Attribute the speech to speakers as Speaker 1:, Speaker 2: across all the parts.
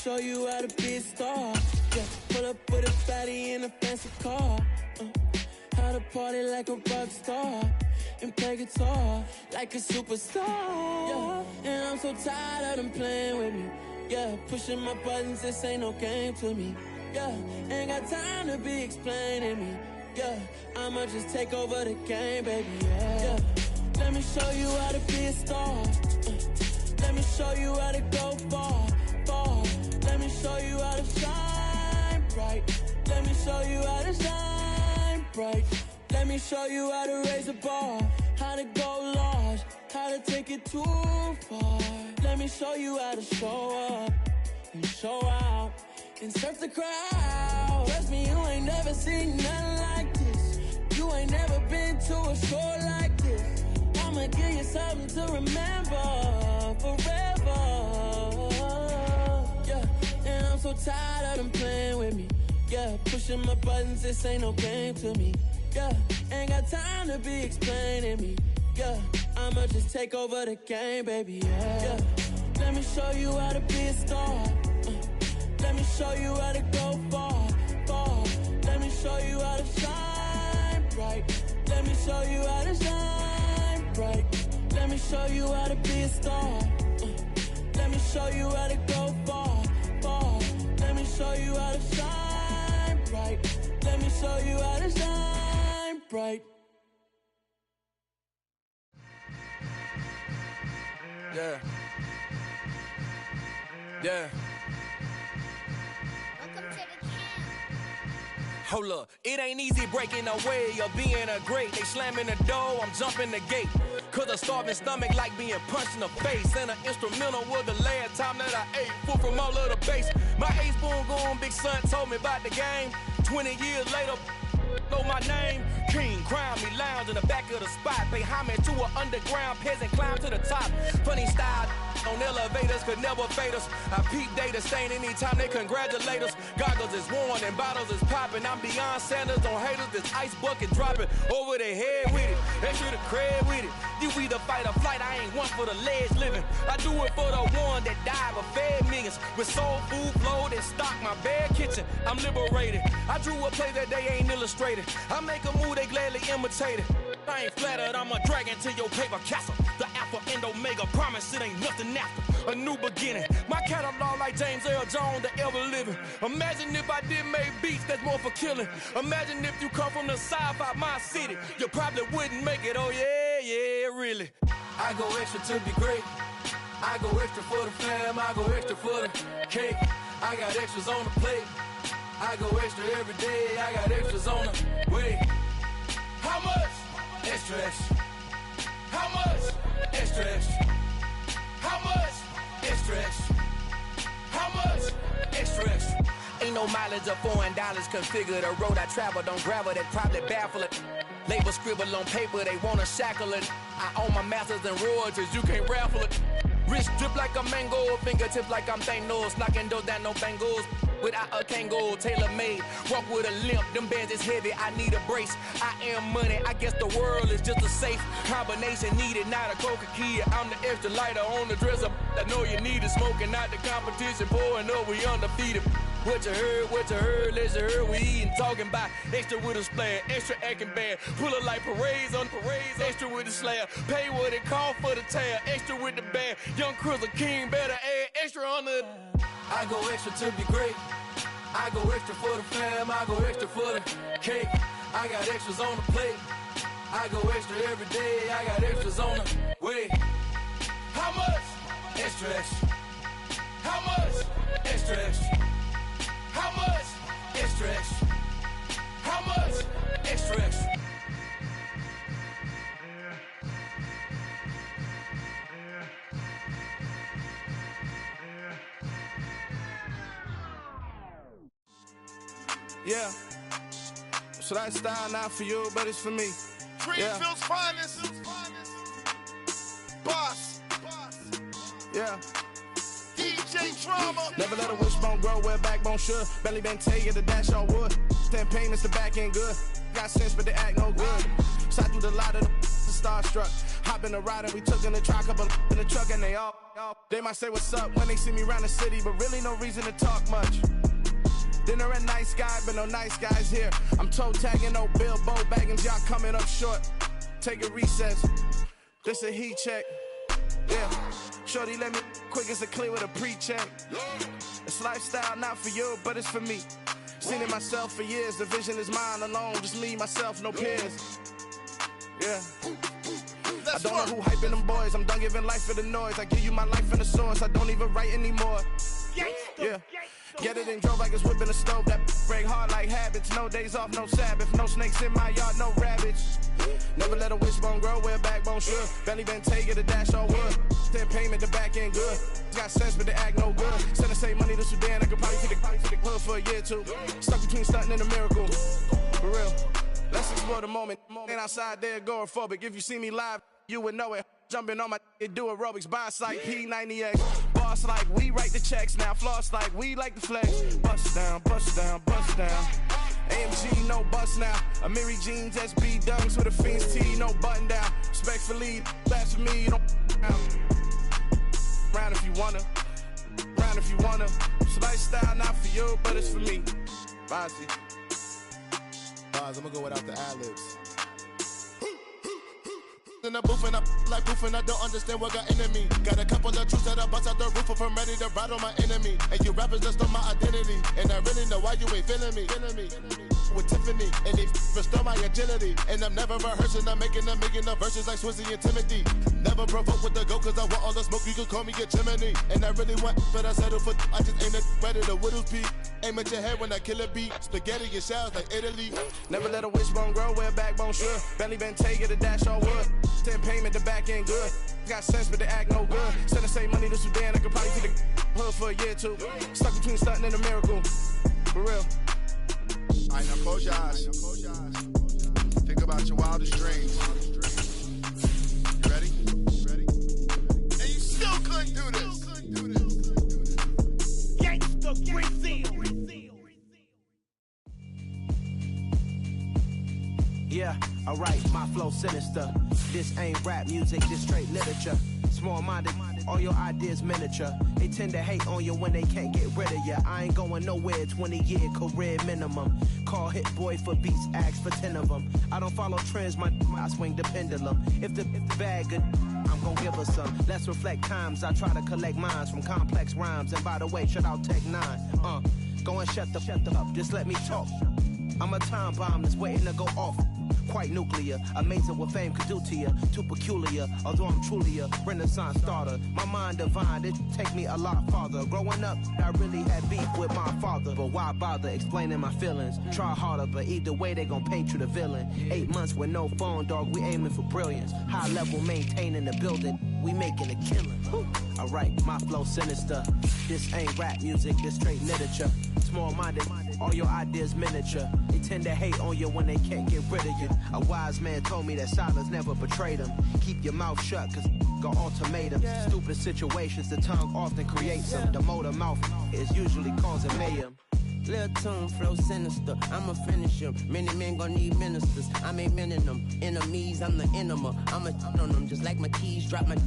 Speaker 1: show you how to be a star. Yeah, pull up with a fatty in a fancy car. How to party like a rock star and play guitar like a superstar. Yeah, and I'm so tired of them playing with me. Yeah, pushing my buttons, this ain't no game to me. Yeah, ain't got time to be explaining me. Yeah, I'ma just take over the game, baby. Yeah, let me show you how to be a star. Let me show you how to go far, far. Let me show you how to shine bright. Let me show you how to shine bright. Let me show you how to raise a bar, how to go large, how to take it too far. Let me show you how to show up and show out and surf the crowd. Trust me, you ain't never seen nothing like this. You ain't never been to a show like this. I'ma give you something to remember forever. Yeah, and I'm so tired of them playing with me. Yeah, pushing my buttons, this ain't no game to me. Yeah, ain't got time to be explaining me. Yeah, I'ma just take over the game, baby. Yeah, let me show you how to be a star. Let me show you how to go far, far. Let me show you how to shine bright. Let me show you how to shine bright. Let me show you how to be a star. Let me show you how to go far, far. Let me show you how to shine bright. Let me show you how to shine bright.
Speaker 2: Yeah. Yeah. Hold up, it ain't easy breaking away or being a great. They slamming the door, I'm jumping the gate. Cause a starving stomach like being punched in the face. And an instrumental was the last time that I ate. Full from all of the bass. My ace boom going, big son told me about the game. 20 years later, know my name. King, crown me, lounge in the back of the spot. Pay homage to an underground peasant, climb to the top. Funny style on elevators could never fade us. I peep data stain anytime they congratulate us. Goggles is worn and bottles is popping. I'm beyond Sanders on haters, this ice bucket dropping over their head with it. They should have cred with it. You either fight or flight, I ain't one for the ledge living. I do it for the one that died but fed millions. With soul food flowed and stocked my bare kitchen. I'm liberated. I drew a play that they ain't illustrated. I make a move, they gladly imitate it. I ain't flattered, I'm a dragon to your paper castle. The Alpha and Omega, promise it ain't nothing after. A new beginning. My catalog like James Earl Jones, the ever living. Imagine if I did make beats that's more for killing. Imagine if you come from the sci-fi, my city. You probably wouldn't make it, oh yeah, yeah, really. I go extra to be great. I go extra for the fam, I go extra for the cake. I got extras on the plate. I go extra every day, I got extras on the way. How much? Extra, extra. How much? Extra, extra. How much? Extra, extra. How much? Extra, extra. Ain't no mileage of $4 configure the road I travel. Don't gravel that probably baffle it. Label scribble on paper, they wanna shackle it. I own my masters and royalties, you can't raffle it. Wrist drip like a mango, fingertips like I'm Thanos, knocking those down no bangles. Without a Kango, tailor-made, walk with a limp, them bands is heavy, I need a brace. I am money, I guess the world is just a safe combination needed, not a coca key. I'm the extra lighter on the dresser, I know you need it, smoking out the competition, pouring up, we undefeated. What you heard, let you heard, we eatin', talking about extra with a splash, extra acting bad, pull it like parades on parades, extra with the slab, pay what it cost for the tab, extra with the bag, young Chris a king, better add extra on the. I go extra to be great. I go extra for the fam, I go extra for the cake. I got extras on the plate. I go extra every day, I got extras on the way. How much? Extra, extra. How much? Extra, extra. How much? Extra, extra. How much? Extra, extra.
Speaker 3: Yeah. So that style not for you, but it's for me.
Speaker 4: Greenfield's finest. Boss.
Speaker 3: Yeah.
Speaker 4: DJ Drama.
Speaker 3: Never let a wishbone grow where a backbone should. Belly been tell you the dash all wood. Then payments the back end good. Got sense but they act no good. Shot through the lot of the starstruck. Hop in the ride and we took in the truck, couple in the truck and they all. They might say what's up when they see me around the city, but really no reason to talk much. Dinner at Nice Guy, but no nice guys here. I'm toe tagging, no Bilbo bagging, y'all coming up short. Take a recess. This a heat check. Yeah. Shorty let me quick as a clear with a pre-check. It's lifestyle, not for you, but it's for me. Seen it myself for years. The vision is mine alone. Just me, myself, no peers. Yeah. I don't know who hyping them boys. I'm done giving life for the noise. I give you my life in the source. I don't even write anymore. Yeah. Get it and drove like it's whipping a stove. That break hard like habits. No days off, no Sabbath. No snakes in my yard, no rabbits. Never let a wishbone grow where a backbone should. Belly been take it, a dash all wood. Then payment, the back end good. Got sense, but they act no good. Send the same money to Sudan. I could probably take the hood for a year or two. Stuck between stunting and a miracle. For real. Let's explore the moment. Ain't outside there agoraphobic. If you see me live, you would know it. Jumping on my do aerobics, boss like P90X. Boss like we write the checks now. Floss like we like the flex. Bust down, bust down, bust down. AMG, no bust now. Amiri jeans, SB dunks with a Fiends T, no button down. Respectfully, that's for me, you don't round if you wanna. Round if you wanna. It's lifestyle, not for you, but it's for me. Bossy.
Speaker 5: I'm gonna go without the ad-libs. In the booth and I like proof and I don't understand what got into me. Got a couple of truths that I bust out the roof if I'm ready to ride on my enemy. And you rappers just on my identity. And I really know why you ain't feeling me. With Tiffany, and they restore my agility. And I'm never rehearsing, I'm making the verses like Swizzy and Timothy. Never provoke with the go, cause I want all the smoke, you can call me a chimney. And I really want, but I settle for, I just aim it ready to whittle peak. Aim at your head when I kill a beat. Spaghetti and shells like Italy.
Speaker 3: Never let a wishbone grow where a backbone should. Belly been take it, a dash all wood. Then payment, the back end good. Got sense, but they act no good. Send the same money to Sudan, I could probably take the hood for a year or two. Stuck between stunting and a miracle. For real.
Speaker 5: Alright, now close your eyes. Think about your wildest dreams. You ready?
Speaker 4: And you still couldn't do this. Gangsta Brazil.
Speaker 6: Yeah, alright, my flow sinister. This ain't rap music, this straight literature. Small-minded, all your ideas miniature. They tend to hate on you when they can't get rid of you. I ain't going nowhere, 20-year career minimum. Call Hit Boy for beats, ask for 10 of them. I don't follow trends, I swing the pendulum. If the bag good, I'm gon' give her some. Let's reflect times, I try to collect minds from complex rhymes. And by the way, shout out Tech 9. Go and shut the up, just let me talk. I'm a time bomb that's waiting to go off. Quite nuclear, amazing what fame could do to you. Too peculiar, although I'm truly a renaissance starter. My mind divine, it take me a lot farther. Growing up, I really had beef with my father. But why bother explaining my feelings? Try harder, but either way they gon' paint you the villain. 8 months with no phone, dog, we aiming for brilliance. High level maintaining the building, we making a killing. Alright, my flow sinister. This ain't rap music, this straight literature. Small-minded, all your ideas miniature. They tend to hate on you when they can't get rid of you. A wise man told me that silence never betrayed him. Keep your mouth shut, cause got ultimatums. Stupid situations, the tongue often creates them. The motor mouth is usually causing mayhem.
Speaker 7: Lil' tune, flow sinister, I'ma finish him. Many men gon' need ministers, I'm aiming them. Enemies, I'm the enema, I'ma on them. Just like my keys, drop my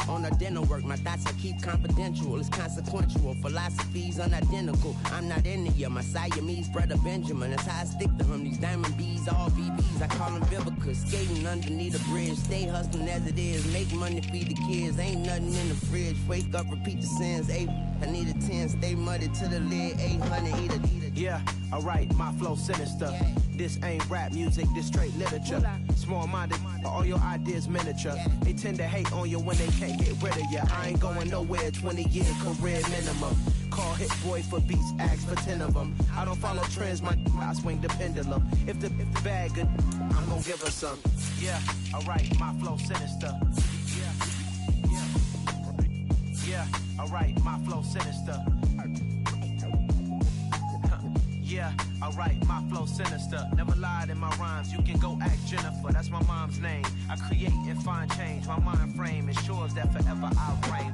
Speaker 7: on a dental work. My thoughts I keep confidential, it's consequential. Philosophies unidentical, I'm not into you. My Siamese brother Benjamin, that's how I stick to him. These diamond bees, all BBs, I call them Vivicas. Skating underneath a bridge, stay hustling as it is. Make money, feed the kids, ain't nothing in the fridge. Wake up, repeat the sins, I need a 10, stay muddy to the lid, 800, eat a.
Speaker 6: Yeah, alright, my flow sinister. This ain't rap music, this straight literature. Small-minded, all your ideas miniature. They tend to hate on you when they can't get rid of you. I ain't going nowhere, 20-year career minimum. Call Hit Boy for beats, ask for 10 of them. I don't follow trends, I swing the pendulum. If the bag good, I'm gon' give her some. Yeah, alright, my flow sinister. Yeah, alright, my flow sinister. Yeah, alright, my flow sinister. Never lied in my rhymes, you can go ask Jennifer, that's my mom's name. I create and find change, my mind frame ensures that forever I'll reign.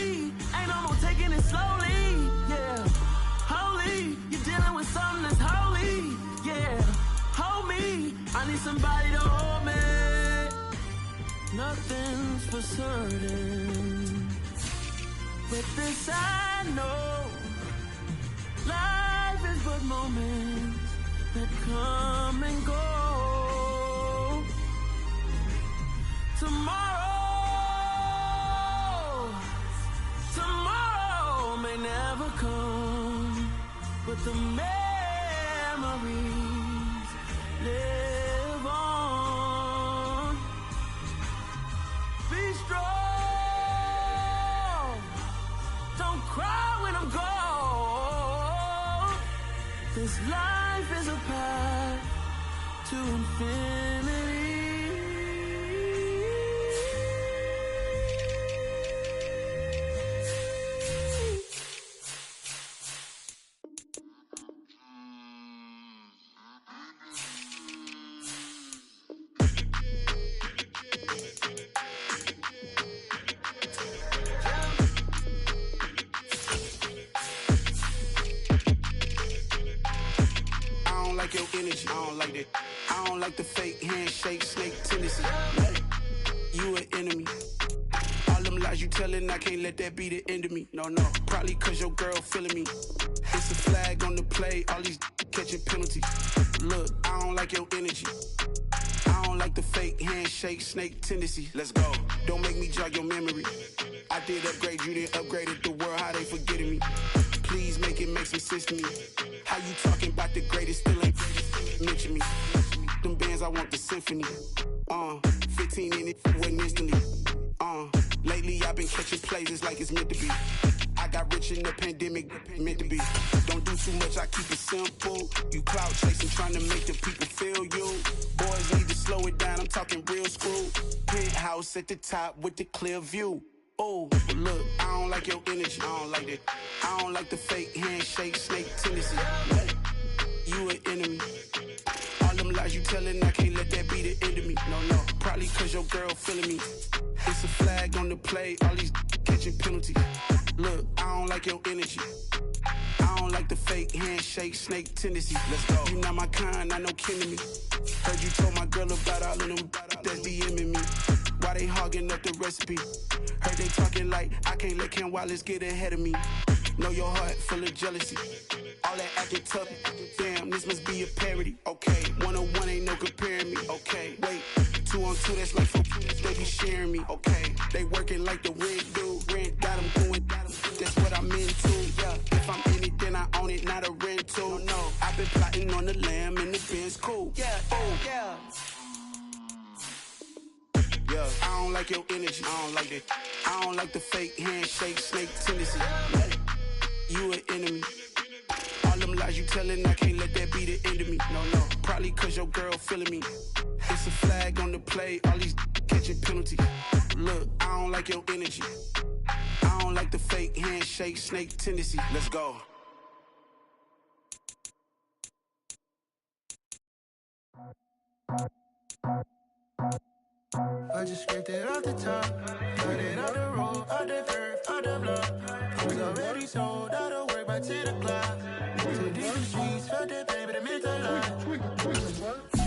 Speaker 1: I need somebody to hold me. Nothing's for certain, but this I know. Life is but moments that come and go. Tomorrow may never come, but the memories live on. Be strong, don't cry when I'm gone. This life is a path to infinity.
Speaker 3: Your energy, I don't like that. I don't like the fake handshake, snake tendency. You an enemy. All them lies you telling, I can't let that be the end of me. No, probably cause your girl feeling me. It's a flag on the play, all these catching penalties. Look, I don't like your energy. I don't like the fake handshake, snake tendency. Let's go. Don't make me jog your memory. I did upgrade, you didn't upgrade it. The world, how they forgetting me. Please make it make some sense to me. How you talking about the greatest, still ain't mention me. Them bands, I want the symphony. 15 in it, wasn't instantly. Lately I've been catching plays, it's like it's meant to be. I got rich in the pandemic, meant to be. Don't do too much, I keep it simple. You clout chasing, trying to make the people feel you. Boys need to slow it down, I'm talking real screw. Penthouse at the top with the clear view. Oh, look, I don't like your energy. I don't like that. I don't like the fake handshake, snake tendency. You an enemy. All them lies you telling, I can't let that be the end of me. No, probably cause your girl feeling me. It's a flag on the play, all these catching penalties. Look, I don't like your energy. I don't like the fake handshake, snake tendency. Let's go. You not my kind, I know kidding me. Heard you told my girl about all of them that's DMing me. Why they hogging up the recipe? Heard they talking like I can't let Ken Wallace get ahead of me. Know your heart full of jealousy. All that acting tough. Damn, this must be a parody. Okay, 1-on-1 ain't no comparing me. Okay, wait, 2-on-2 that's like 4. They be sharing me. Okay, they working like the rent do. Rent got them going. That's what I'm into. Yeah, if I'm in it, then I own it, not a rental. No, I've been plotting on the lamb and the Benz cool. Yeah, oh yeah. Yeah, I don't like your energy. I don't like that. I don't like the fake handshake, snake tendency. You an enemy. All them lies you telling, I can't let that be the end of me. No, probably cause your girl feeling me. It's a flag on the play, all these catching penalties. Look, I don't like your energy. I don't like the fake handshake, snake tendency. Let's go.
Speaker 8: I just scraped it off the top, cut it off the road, off the curve, off the block. I was already sold out of work by 10 o'clock. Too deep in the streets, felt that pain, but it meant a lot.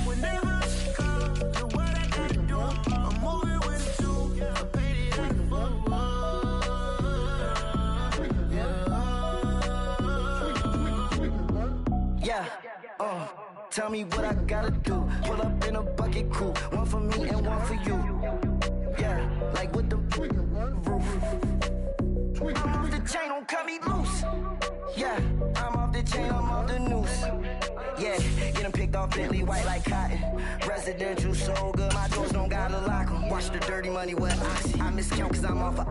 Speaker 8: Whenever she calls, know what I gotta do. I'm moving with it too. I paid it out the book. Yeah. Tell me what I gotta do. Pull up in a bucket crew, one for me and one for you. Yeah, like with the roof. I'm off the chain, don't cut me loose. Yeah, I'm off the chain, I'm off the noose. Yeah, get them picked off Bentley, white like cotton. Residential so good, my doors don't gotta lock them. Watch the dirty money with oxy. I miscount cause I'm off a...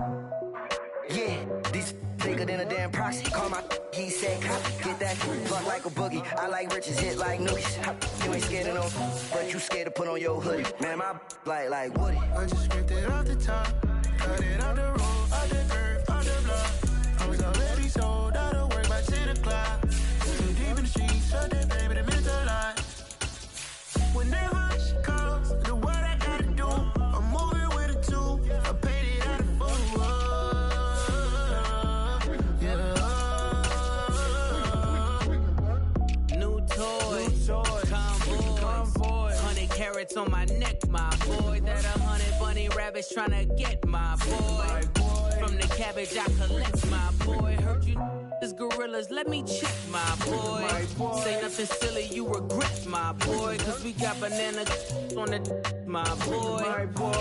Speaker 8: Yeah, these bigger than a damn proxy. Call my he said copy. Get that fuck like a boogie. I like riches, hit like nookies. You ain't scared of no, but you scared to put on your hoodie. Man, my like Woody. I just scraped it off the top, cut it off the road, off the curve, off the block. I was already sold out of work by 10 o'clock. Too deep in the streets, felt that baby, it meant a lot. Whenever she calls, know what I gotta do. I'm moving with it too. I paid it out of full.
Speaker 1: Convoy, 100K
Speaker 9: carrots on my neck, my boy. That 100 bunny rabbits tryna get, my boy. From the cabbage I collect, my boy. Heard you is gorillas, let me check, my boy. Say nothing silly, you regret, my boy. Cause we got banana on the my boy.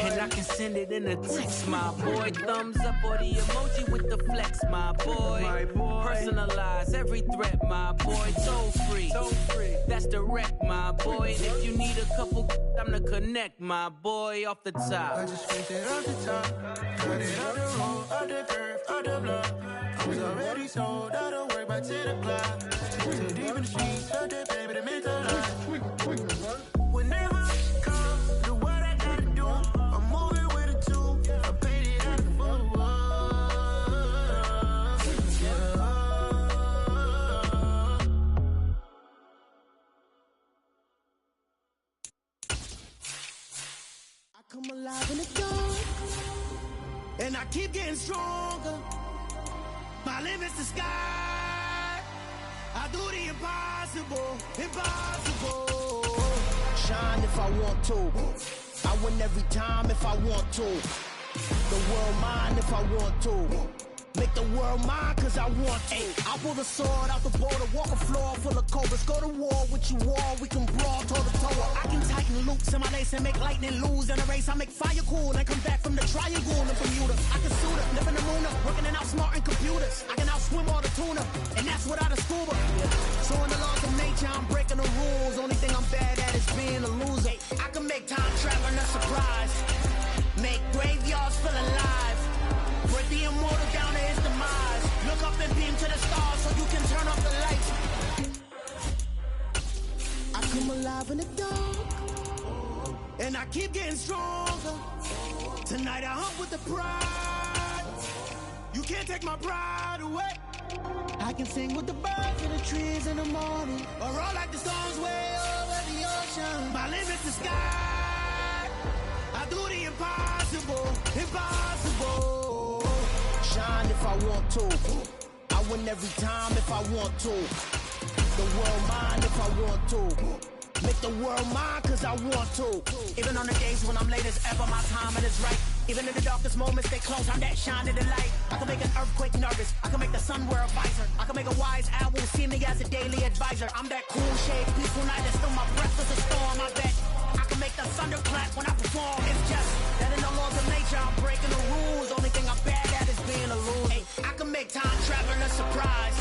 Speaker 9: And I can send it in a text, my boy. Thumbs up or the emoji with the flex, my boy. Personalize every threat, my boy. Toll free, that's direct, my boy. And if you need a couple, I'm the connect, my boy. Off the top,
Speaker 10: I just spent it off the top. Cut it out the road, out the curve, out the block. I was already sold, I don't worry about 10 o'clock. Too deep in the streets, heard that baby, the mental lie. Whenever I come, do what I gotta do. I'm moving with a two, I paid it out of the book.
Speaker 6: I come alive in the dark, and I keep getting stronger. My limit's the sky. I do the impossible, impossible. Shine if I want to. I win every time if I want to. The world mine if I want to. Make the world mine cause I want to. I'll pull the sword out the border, walk a floor full of cobras. Go to war with you all, we can brawl toe to toe. I can tighten loops in my lace and make lightning lose in a race. I make fire cool and come back from the triangle in Bermuda. I can suit up, live in the moon up, working and outsmarting computers. I can outswim all the tuna, and that's without a scuba. So in the laws of nature, I'm breaking the rules. Only thing I'm bad at is being a loser. I can make time traveling a surprise, make graveyards feel alive. Break the immortal down to his demise. Look up and beam to the stars so you can turn off the lights. I come alive in the dark, and I keep getting stronger. Tonight I hunt with the pride. You can't take my pride away. I can sing with the birds and the trees in the morning, or roll like the storms way over the ocean. My limit's the sky. I do the impossible, impossible. Shine if I want to. I win every time if I want to. The world mine if I want to. Make the world mine cause I want to. Even on the days when I'm late as ever, my timing is right. Even in the darkest moments, they close, I'm that shining the light. I can make an earthquake nervous, I can make the sun wear a visor. I can make a wise owl see me as a daily advisor. I'm that cool shade, peaceful night, and still my breath is a storm, I bet. I can make the thunder clap when I perform. It's just that in the laws of nature, I'm breaking the rules. Only thing I'm bad at is being a loser. Hey, I can make time traveling a surprise,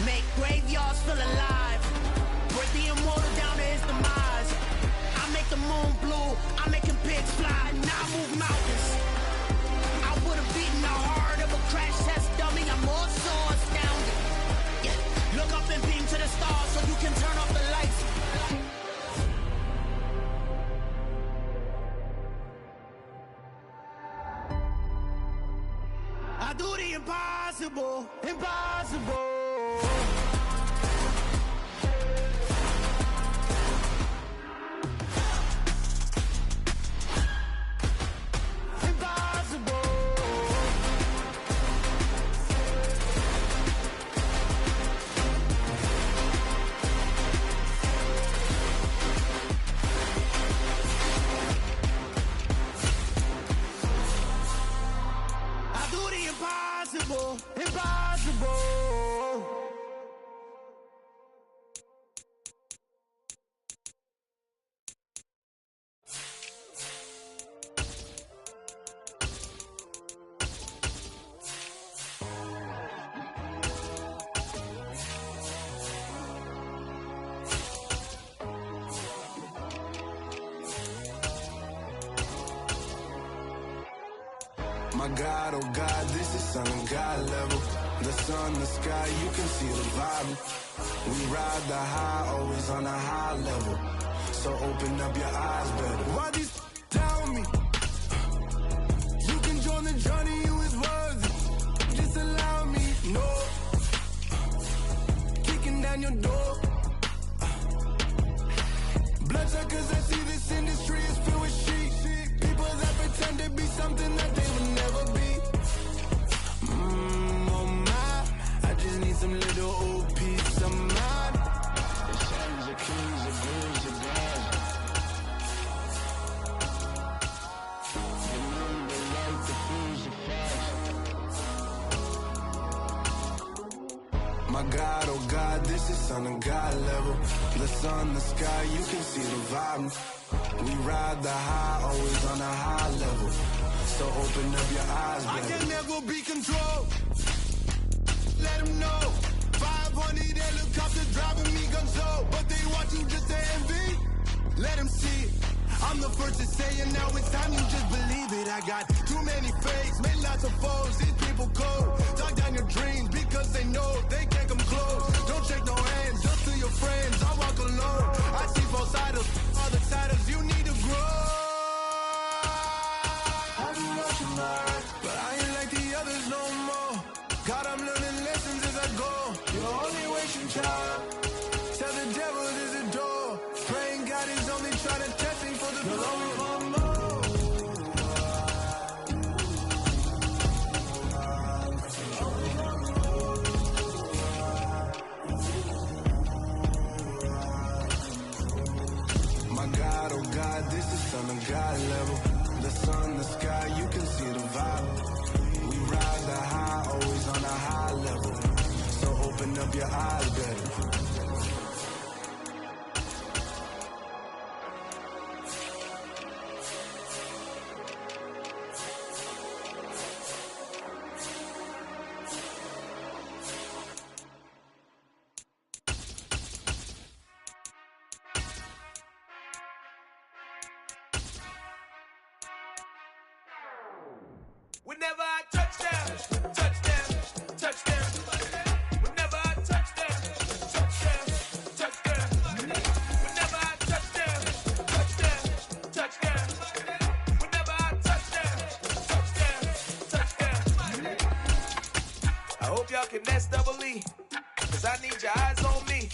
Speaker 6: make graveyards feel alive. Break the immortal down to his demise. I make the moon blue, I'm making pigs fly, and I move mountains. I would've beaten the heart of a crash test dummy. I'm more so astounded. Yeah. Look up and beam to the stars so you can turn off the lights. I do the impossible, impossible. Impossible, impossible.
Speaker 11: My God, oh God, this is on God level. The sun, the sky, you can see the vibe. We ride the high, always on a high level. So open up your eyes better. Why these tell me? You can join the journey, you is worthy. Just allow me, no. Kicking down your door. Bloodshot cause I see this industry is filled with sheep. People that pretend to be something that they would never be. Oh my, I just need some little old peace of mind. The sons of kings, the boys of God. oh God, this is on a God level. The sun, the sky, you can see the vibe. We ride the high, always on a high level. So open up your eyes, baby.
Speaker 3: I can never be controlled. Let them know. 500 helicopters driving me gunso, but they want you just to envy. Let them see it. I'm the first to say it, now it's time you just believe it. I got too many fakes, made lots of foes. These people cold. Talk down your dreams because they know they can't come close. Don't shake no hands, just to your friends. I walk alone. I see both sides, other siders. You need to grow. I've been watching my life, but I ain't like the others no more. God, I'm learning lessons as I go. You're only wasting time. Tell the devil there's a door. Praying God is only trying to test me for the glory.
Speaker 11: My God, oh God, this is on a God level. The sun, the sky, you can see the vibe. We ride the high, always on a high level. So open up your eyes, baby.
Speaker 2: Whenever I touchdown, touchdown, touchdown. Whenever I touchdown, touchdown, touchdown. Whenever I touchdown, touchdown, touchdown. Whenever I touchdown, touchdown, touchdown. I hope y'all can nest double E, cause I need your eyes on me.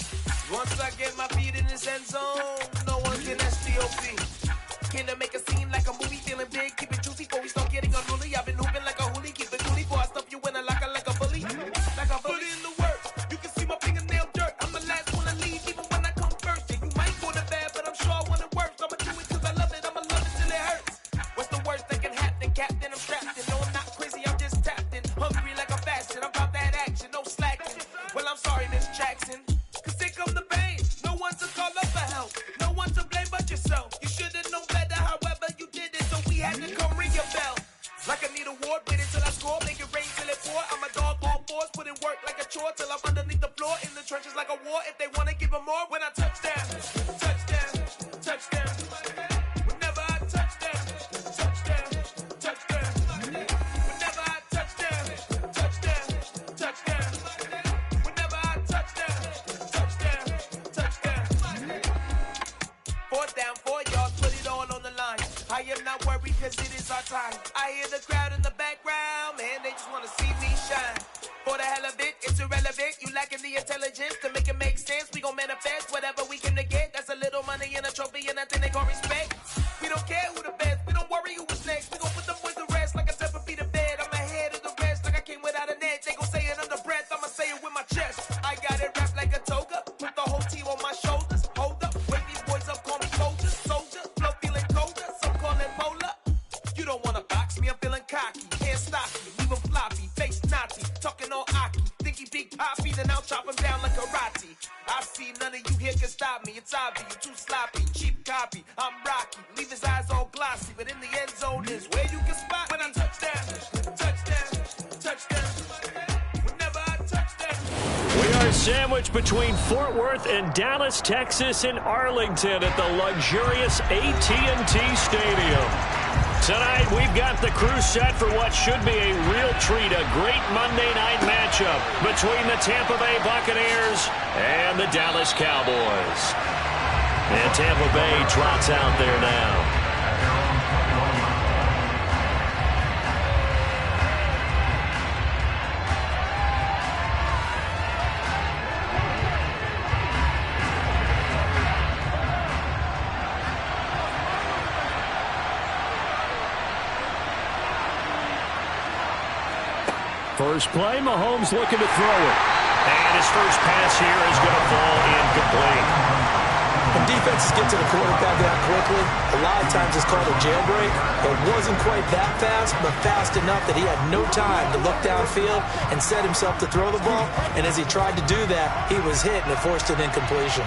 Speaker 2: Once I get my feet in this end zone, no one can STOP. Can I make a scene like a movie, feeling big, keep it juicy before we start getting unruly. I've been hooping like a hoolie, keep it coolie before I stuff you in a locker like a bully. Like a bully in the work, you can see my fingernail dirt. I'm the last one to leave, even when I come first. And you might go to bad, but I'm sure I want it worse. I'ma do it cause I love it, I'ma love it till it hurts. What's the worst that can happen, Captain? I'm strapped in, no I'm not crazy, I'm just tapped in. Hungry like I'm fasting, I'm about that action, no slacking. Well I'm sorry, Miss Jackson, cause here come the pain. No one to call up for help, no one to blame but yourself. You should've known better, however you did it, so we had to come ring your bell. Like I need a ward, wait until I score, make it rain till it pour. I'm a dog on fours, put in work like a chore till I'm underneath the floor, in the trenches like a war. If they wanna give them more, when I touchdown, touchdown, touchdown. Whenever I touchdown, touchdown, touchdown. Whenever I touchdown, touchdown, touchdown. Whenever I touchdown, touchdown, touchdown. Fourth down, 4 yards, put it all on the line. I am not worried cause it is our time. I hear the crowd in the background, man, they just wanna see me shine. For the hell of it, it's irrelevant. You lacking the intelligence to make it make sense. We gon' manifest whatever we can to get. That's a little money and a trophy and nothing they call respect. We don't care who the best, we don't worry who was next. We gon' put them boys to rest like a 7 feet of bed. I'm ahead of the rest like I came without a net. They gon' say it under breath, I'ma say it with my chest. I got it wrapped like a toga, put the whole team on my shoulders. Hold up, wake these boys up, call me soldier, soldier. Flow feeling colder, some call it polar. You don't wanna box me, I'm feeling cocky. Can't stop me, leave him floppy, face Nazi. Talking all Aki, think he big poppy, then I'll chop him down like karate. I see none of you here can stop me. It's obvious, you too sloppy, cheap copy. I'm Rocky, leave his eyes all glossy, but in the end zone is where you can spot when I touchdown, touchdown, touchdown. Whenever I touchdown.
Speaker 12: We are sandwiched between Fort Worth and Dallas, Texas, and Arlington at the luxurious AT&T Stadium. Tonight, we've got the crew set for what should be a real treat, a great Monday night matchup between the Tampa Bay Buccaneers and the Dallas Cowboys. And Tampa Bay trots out there now. First play, Mahomes looking to throw it. And his first pass here is going to fall incomplete.
Speaker 13: When defenses get to the quarterback that quickly, a lot of times it's called a jailbreak. It wasn't quite that fast, but fast enough that he had no time to look downfield and set himself to throw the ball. And as he tried to do that, he was hit and it forced an incompletion.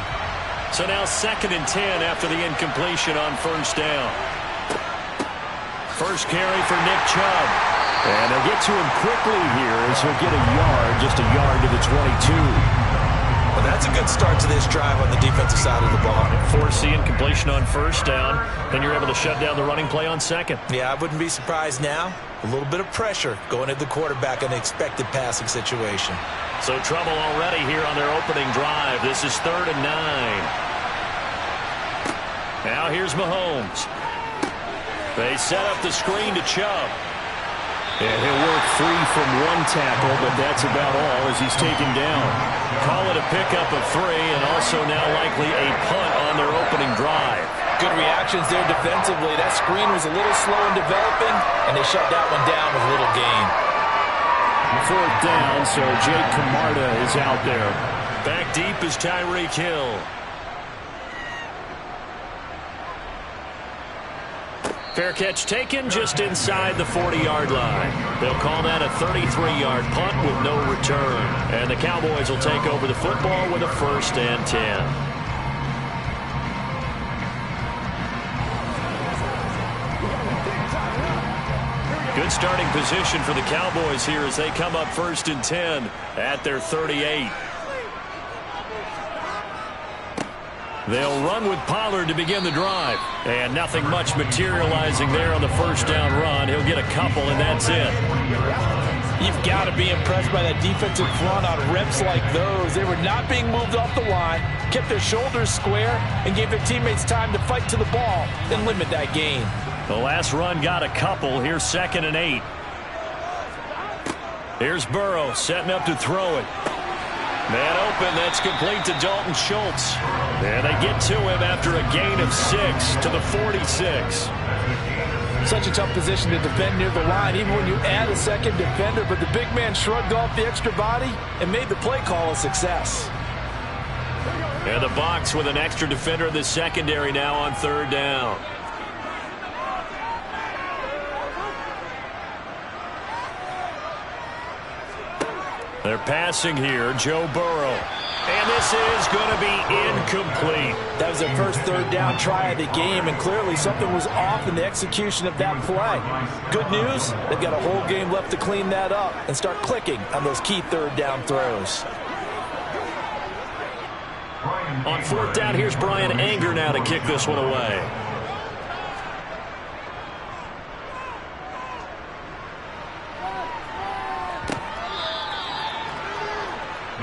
Speaker 12: So now 2nd and 10 after the incompletion on first down. First carry for Nick Chubb. And they'll get to him quickly here as he'll get a yard, just a yard to the 22.
Speaker 13: Well, that's a good start to this drive on the defensive side of the ball.
Speaker 12: Force the incompletion on first down, then you're able to shut down the running play on second.
Speaker 13: Yeah, I wouldn't be surprised now. A little bit of pressure going at the quarterback in an expected passing situation.
Speaker 12: So trouble already here on their opening drive. This is 3rd and 9. Now here's Mahomes. They set up the screen to Chubb. And he'll work free from one tackle, but that's about all as he's taken down. Call it a pickup of 3 and also now likely a punt on their opening drive.
Speaker 13: Good reactions there defensively. That screen was a little slow in developing, and they shut that one down with little gain.
Speaker 12: 4th down, so Jake Camarda is out there. Back deep is Tyreek Hill. Fair catch taken just inside the 40-yard line. They'll call that a 33-yard punt with no return. And the Cowboys will take over the football with a 1st and 10. Good starting position for the Cowboys here as they come up 1st and 10 at their 38. They'll run with Pollard to begin the drive. And nothing much materializing there on the first down run. He'll get a couple, and that's it.
Speaker 13: You've got to be impressed by that defensive front on reps like those. They were not being moved off the line, kept their shoulders square, and gave their teammates time to fight to the ball and limit that gain.
Speaker 12: The last run got a couple. Here's 2nd and 8. Here's Burrow setting up to throw it. Man open, that's complete to Dalton Schultz. And they get to him after a gain of 6 to the 46.
Speaker 13: Such a tough position to defend near the line, even when you add a second defender, but the big man shrugged off the extra body and made the play call a success.
Speaker 12: And the box with an extra defender in the secondary now on 3rd down. They're passing here, Joe Burrow. And this is going to be incomplete.
Speaker 13: That was their first 3rd down try of the game, and clearly something was off in the execution of that play. Good news, they've got a whole game left to clean that up and start clicking on those key 3rd down throws.
Speaker 12: On 4th down, here's Brian Anger now to kick this one away.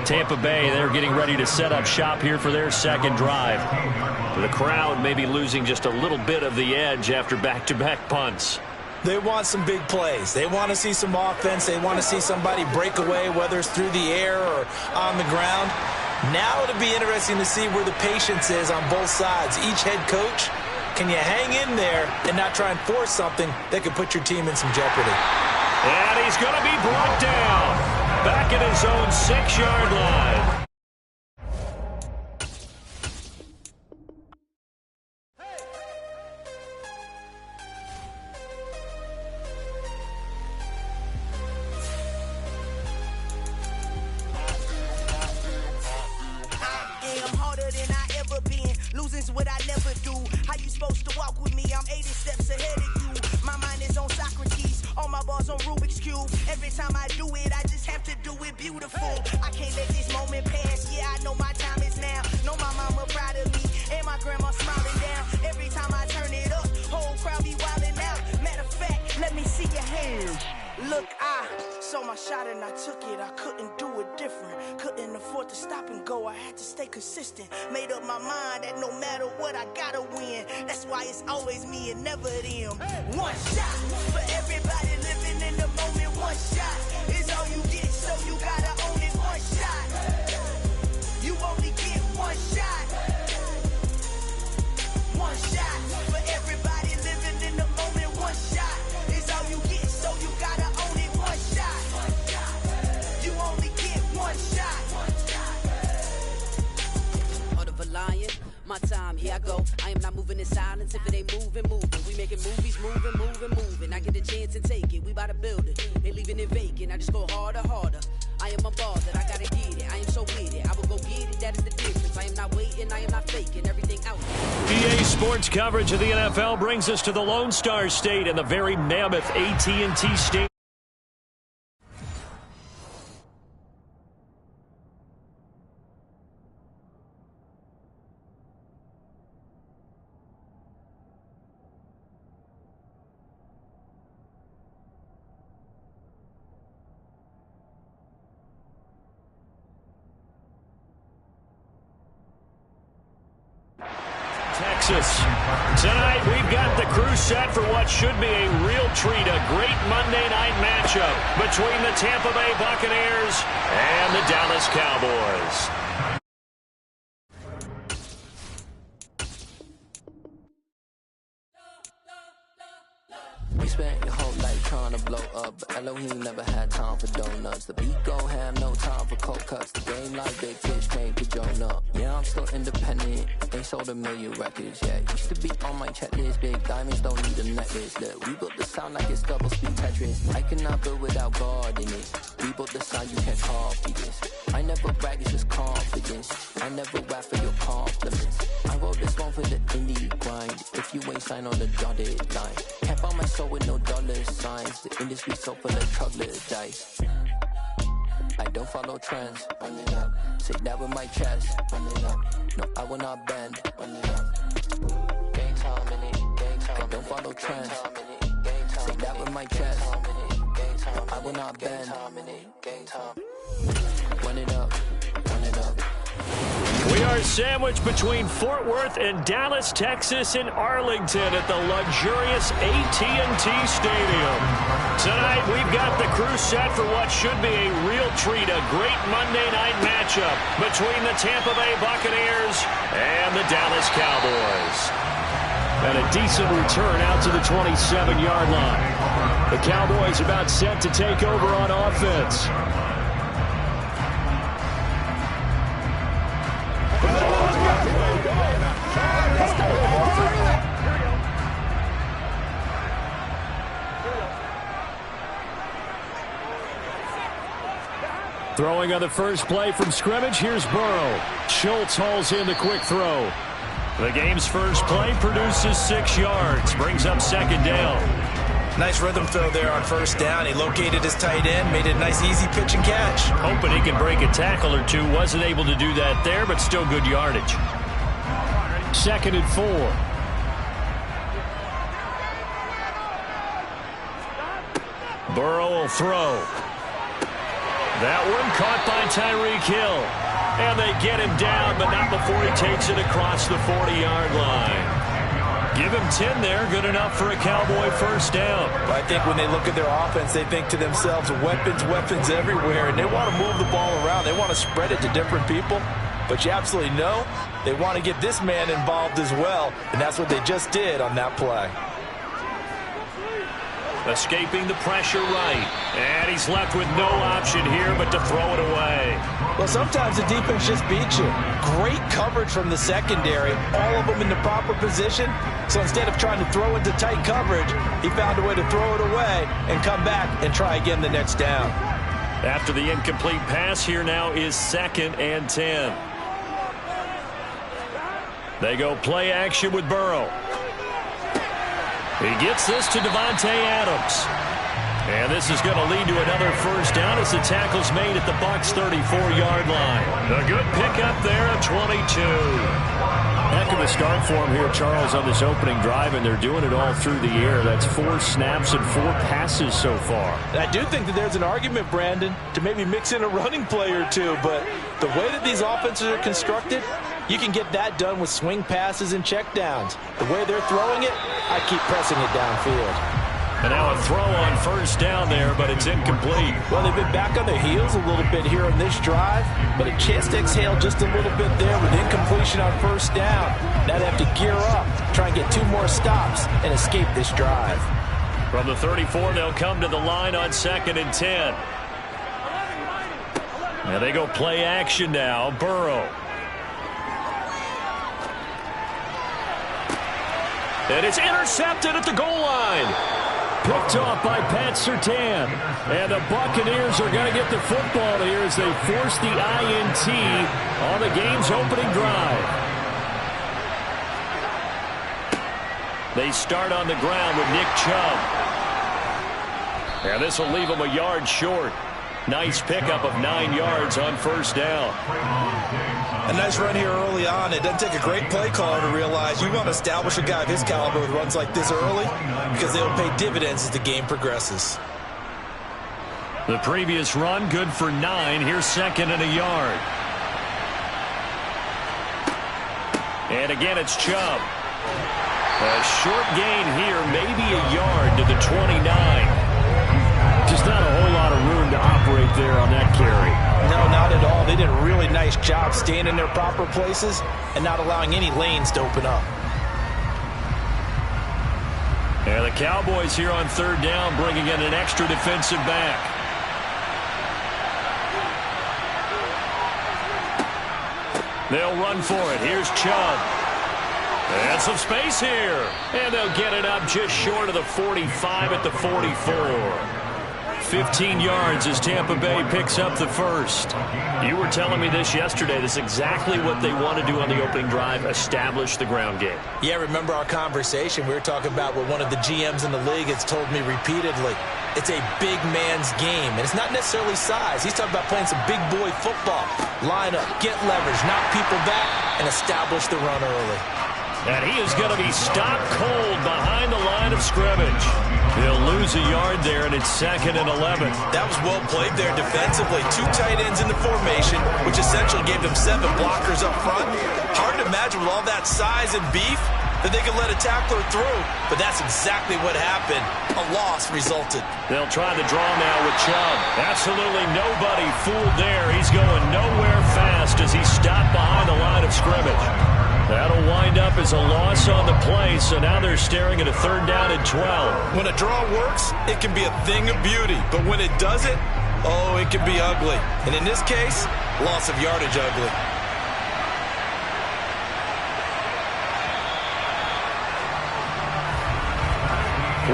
Speaker 12: Tampa Bay, they're getting ready to set up shop here for their 2nd drive. The crowd may be losing just a little bit of the edge after back-to-back punts.
Speaker 13: They want some big plays. They want to see some offense. They want to see somebody break away, whether it's through the air or on the ground. Now it'll be interesting to see where the patience is on both sides. Each head coach, can you hang in there and not try and force something that could put your team in some jeopardy?
Speaker 12: And he's going to be brought down. Back at his own 6-yard line.
Speaker 14: Losing's what I never do. How you supposed to walk with me? I'm 80 steps ahead of you. My mind is on Socrates. All my balls on Rubik's Cube. Every time I do it, I just have to do it beautiful. I can't let this moment pass. Yeah, I know my time is now. Know my mama proud of me. And my grandma smiling down. Every time I turn it up, whole crowd be wilding out. Matter of fact, let me see your hands. Look, I saw my shot and I took it. I couldn't do it different. Couldn't afford to stop and go. I had to stay consistent. Made up my mind that no matter what, I gotta win. That's why it's always me and never them. One shot for everybody living in the moment. One shot is all you get, so you gotta own it. One shot. You only get one shot. One shot for everybody living in the moment. One shot is all you get, so you gotta own it. One shot. You only get one shot.
Speaker 9: Of a lion, my time here. silence if it ain't moving. We making movies, moving. I get the chance and take it. We bout to build it. Ain't leaving it vacant. I just go harder. I am a ball that I gotta get it. I am so with it. I will go get it. That is the difference. I am not waiting. I am not faking. Everything out.
Speaker 12: EA Sports coverage of the NFL brings us to the Lone Star State and the very mammoth AT&T Stadium. Texas. Tonight, we've got the crew set for what should be a real treat, a great Monday night matchup between the Tampa Bay Buccaneers and the Dallas Cowboys.
Speaker 15: You spent your whole life trying to blow up, but Elohim never had time for donuts. The beat go ham, no time for cold cuts. The game like big fish came to Jonah. Yeah, I'm still independent, ain't sold a million records yet. Used to be on my checklist, big diamonds don't need a necklace. Look, we built the sound like it's double speed Tetris. I cannot build without God in it. We built the sound, you can't copy this. I never brag, it's just confidence. I never rap for your compliments. I wrote this one for the indie grind. If you ain't signed on the dotted line, can't find my soul with no dollar signs. The industry so full of troglodytes. I don't follow trends. Say that with my chest. No, I will not bend. Gang time in it. I don't follow trends. Say that with my chest. No, I will not bend. Run it up.
Speaker 12: We are sandwiched between Fort Worth and Dallas, Texas, and Arlington at the luxurious AT&T Stadium. Tonight, we've got the crew set for what should be a real treat, a great Monday night matchup between the Tampa Bay Buccaneers and the Dallas Cowboys. And a decent return out to the 27-yard line. The Cowboys about set to take over on offense. Throwing on the first play from scrimmage, here's Burrow. Schultz hauls in the quick throw. The game's first play produces 6 yards, brings up second down.
Speaker 13: Nice rhythm throw there on first down. He located his tight end, made it a nice easy pitch and catch.
Speaker 12: Hoping he can break a tackle or two. Wasn't able to do that there, but still good yardage. 2nd and 4. Burrow will throw. That one caught by Tyreek Hill. And they get him down, but not before he takes it across the 40-yard line. Give him 10 there, good enough for a Cowboy first down.
Speaker 13: I think when they look at their offense, they think to themselves, weapons everywhere, and they want to move the ball around. They want to spread it to different people. But you absolutely know they want to get this man involved as well, and that's what they just did on that play.
Speaker 12: Escaping the pressure right. And he's left with no option here but to throw it away.
Speaker 13: Well, sometimes the defense just beats you. Great coverage from the secondary. All of them in the proper position. So instead of trying to throw into tight coverage, he found a way to throw it away and come back and try again the next down.
Speaker 12: After the incomplete pass, here now is 2nd and 10. They go play action with Burrow. He gets this to Devontae Adams. And this is going to lead to another first down as the tackle's made at the Bucs' 34-yard line. A good pickup there at 22. Heck of a start for him here, Charles, on this opening drive, and they're doing it all through the air. That's 4 snaps and 4 passes so far.
Speaker 13: I do think that there's an argument, Brandon, to maybe mix in a running play or two, but the way that these offenses are constructed, you can get that done with swing passes and checkdowns. The way they're throwing it, I keep pressing it downfield.
Speaker 12: And now a throw on first down there, but it's incomplete.
Speaker 13: Well, they've been back on their heels a little bit here on this drive, but a chance to exhale just a little bit there with incompletion on first down. Now they have to gear up, try and get 2 more stops, and escape this drive.
Speaker 12: From the 34, they'll come to the line on 2nd and 10. And they go play action now. Burrow. And it's intercepted at the goal line. Picked off by Pat Surtain. And the Buccaneers are going to get the football here as they force the INT on the game's opening drive. They start on the ground with Nick Chubb. And this will leave them a yard short. Nice pickup of 9 yards on first down.
Speaker 13: A nice run here early on. It doesn't take a great play caller to realize you want to establish a guy of his caliber with runs like this early because they will pay dividends as the game progresses.
Speaker 12: The previous run, good for 9. Here's second and a yard. And again, it's Chubb. A short gain here, maybe a yard to the 29. Just not a whole lot of room to operate there on that carry.
Speaker 13: No, not at all. They did a really nice job staying in their proper places and not allowing any lanes to open up.
Speaker 12: And the Cowboys here on third down bringing in an extra defensive back. They'll run for it. Here's Chubb. And some space here. And they'll get it up just short of the 45 at the 44. 15 yards as Tampa Bay picks up the first. You were telling me this yesterday. This is exactly what they want to do on the opening drive, establish the ground game.
Speaker 13: Yeah, remember our conversation. We were talking about what one of the GMs in the league has told me repeatedly. It's a big man's game, and it's not necessarily size. He's talking about playing some big boy football. Line up, get leverage, knock people back, and establish the run early.
Speaker 12: And he is going to be stopped cold behind the line of scrimmage. They'll lose a yard there, and it's second and 11.
Speaker 13: That was well played there defensively. 2 tight ends in the formation, which essentially gave them 7 blockers up front. Hard to imagine with all that size and beef that they could let a tackler through, but that's exactly what happened. A loss resulted.
Speaker 12: They'll try the draw now with Chubb. Absolutely nobody fooled there. He's going nowhere fast as he's stopped behind the line of scrimmage. That'll wind up as a loss on the play, so now they're staring at a third down and 12.
Speaker 13: When a draw works, it can be a thing of beauty, but when it doesn't, oh, it can be ugly. And in this case, loss of yardage ugly.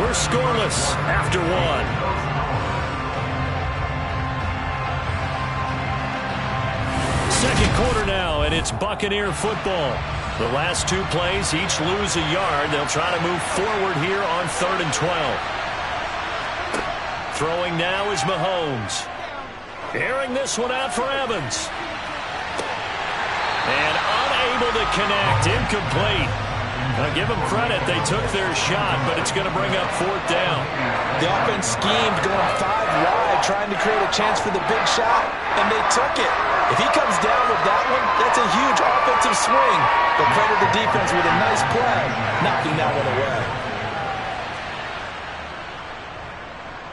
Speaker 12: We're scoreless after 1. Second quarter now, and it's Buccaneer football. The last 2 plays, each lose a yard. They'll try to move forward here on 3rd and 12. Throwing now is Mahomes. Airing this one out for Evans. And unable to connect, incomplete. Now give them credit, they took their shot, but it's going to bring up 4th down.
Speaker 13: The offense schemed going 5 wide, trying to create a chance for the big shot, and they took it. If he comes down with that one, that's a huge offensive swing. But credit the defense with a nice play, knocking that one away.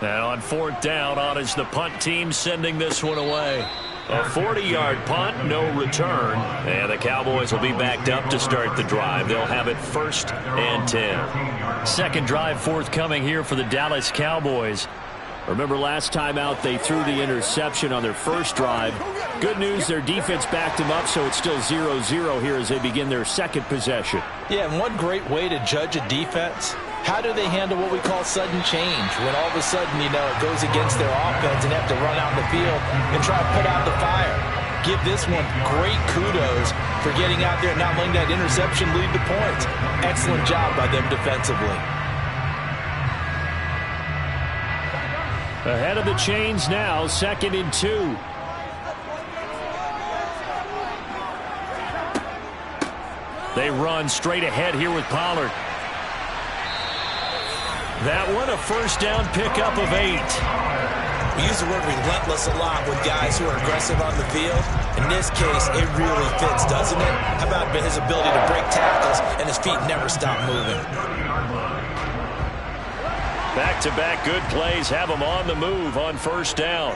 Speaker 12: Now on 4th down, on is the punt team sending this one away. A 40-yard punt, no return. And the Cowboys will be backed up to start the drive. They'll have it 1st and 10. Second drive forthcoming here for the Dallas Cowboys. Remember last time out they threw the interception on their first drive. Good news, their defense backed them up, so it's still 0-0 here as they begin their second possession.
Speaker 13: Yeah, and one great way to judge a defense, how do they handle what we call sudden change? When all of a sudden, you know, it goes against their offense and they have to run out in the field and try to put out the fire. Give this one great kudos for getting out there and not letting that interception lead to points. Excellent job by them defensively.
Speaker 12: Ahead of the chains now, 2nd and 2. They run straight ahead here with Pollard. That one, a first down pickup of 8.
Speaker 13: We use the word relentless a lot with guys who are aggressive on the field. In this case, it really fits, doesn't it? How about his ability to break tackles and his feet never stop moving?
Speaker 12: Back-to-back good plays have them on the move on first down.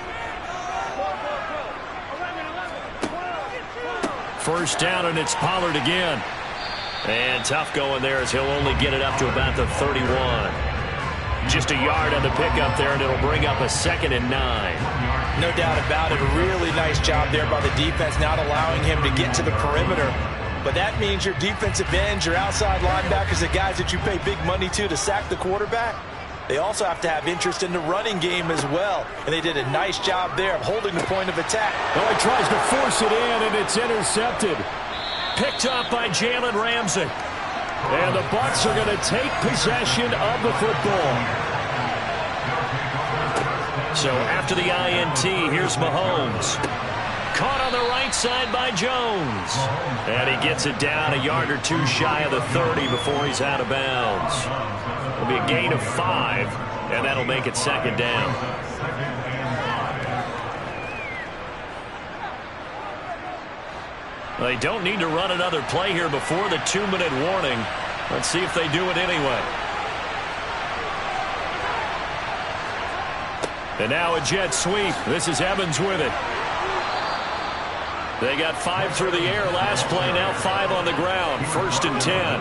Speaker 12: First down, and it's Pollard again. And tough going there as he'll only get it up to about the 31. Just a yard on the pickup there, and it'll bring up a 2nd and 9.
Speaker 13: No doubt about it. A really nice job there by the defense, not allowing him to get to the perimeter but that means your defensive ends, your outside linebackers, the guys that you pay big money to sack the quarterback, they also have to have interest in the running game as well. And they did a nice job there of holding the point of attack.
Speaker 12: Well, he tries to force it in, and it's intercepted. Picked up by Jalen Ramsey. And the Bucs are going to take possession of the football. So after the INT, here's Mahomes. Caught on the right side by Jones. And he gets it down a yard or two shy of the 30 before he's out of bounds. It'll be a gain of 5, and that'll make it second down. They don't need to run another play here before the 2-minute warning. Let's see if they do it anyway. And now a jet sweep. This is Evans with it. They got 5 through the air last play, now 5 on the ground. 1st and 10.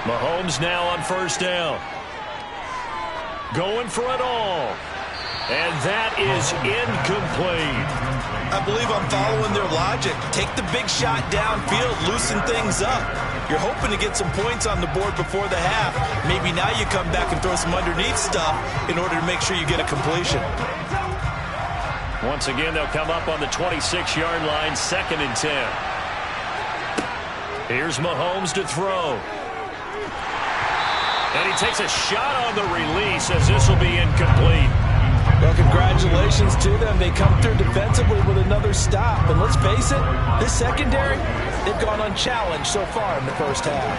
Speaker 12: Mahomes now on 1st down. Going for it all. And that is incomplete.
Speaker 13: I believe I'm following their logic. Take the big shot downfield, loosen things up. You're hoping to get some points on the board before the half. Maybe now you come back and throw some underneath stuff in order to make sure you get a completion.
Speaker 12: Once again, they'll come up on the 26-yard line, 2nd and 10. Here's Mahomes to throw. And he takes a shot on the release as this will be incomplete.
Speaker 13: Well, congratulations to them. They come through defensively with another stop. And let's face it, this secondary, they've gone unchallenged so far in the first half.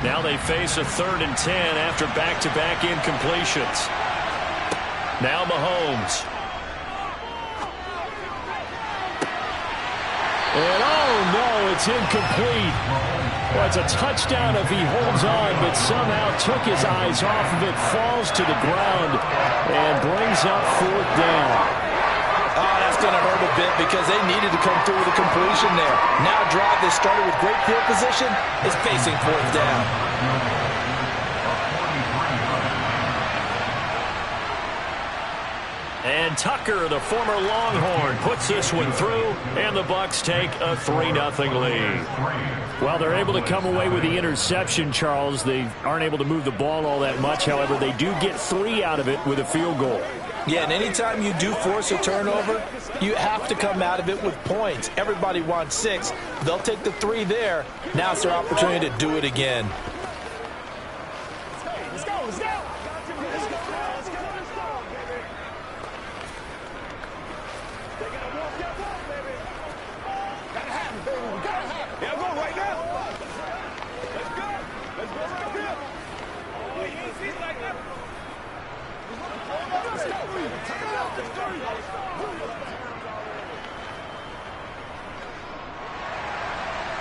Speaker 12: Now they face a 3rd and 10 after back-to-back incompletions. Now Mahomes. And oh no, it's incomplete. Well, it's a touchdown if he holds on, but somehow took his eyes off of it, falls to the ground, and brings up 4th down.
Speaker 13: Oh, that's going to hurt a bit because they needed to come through with a completion there. Now a drive that started with great field position is facing 4th down.
Speaker 12: And Tucker, the former Longhorn, puts this one through, and the Bucs take a 3-0 lead. Well, they're able to come away with the interception, Charles. They aren't able to move the ball all that much. However, they do get 3 out of it with a field goal.
Speaker 13: Yeah, and anytime you do force a turnover, you have to come out of it with points. Everybody wants 6. They'll take the 3 there. Now it's their opportunity to do it again.
Speaker 10: Let's go, let's go.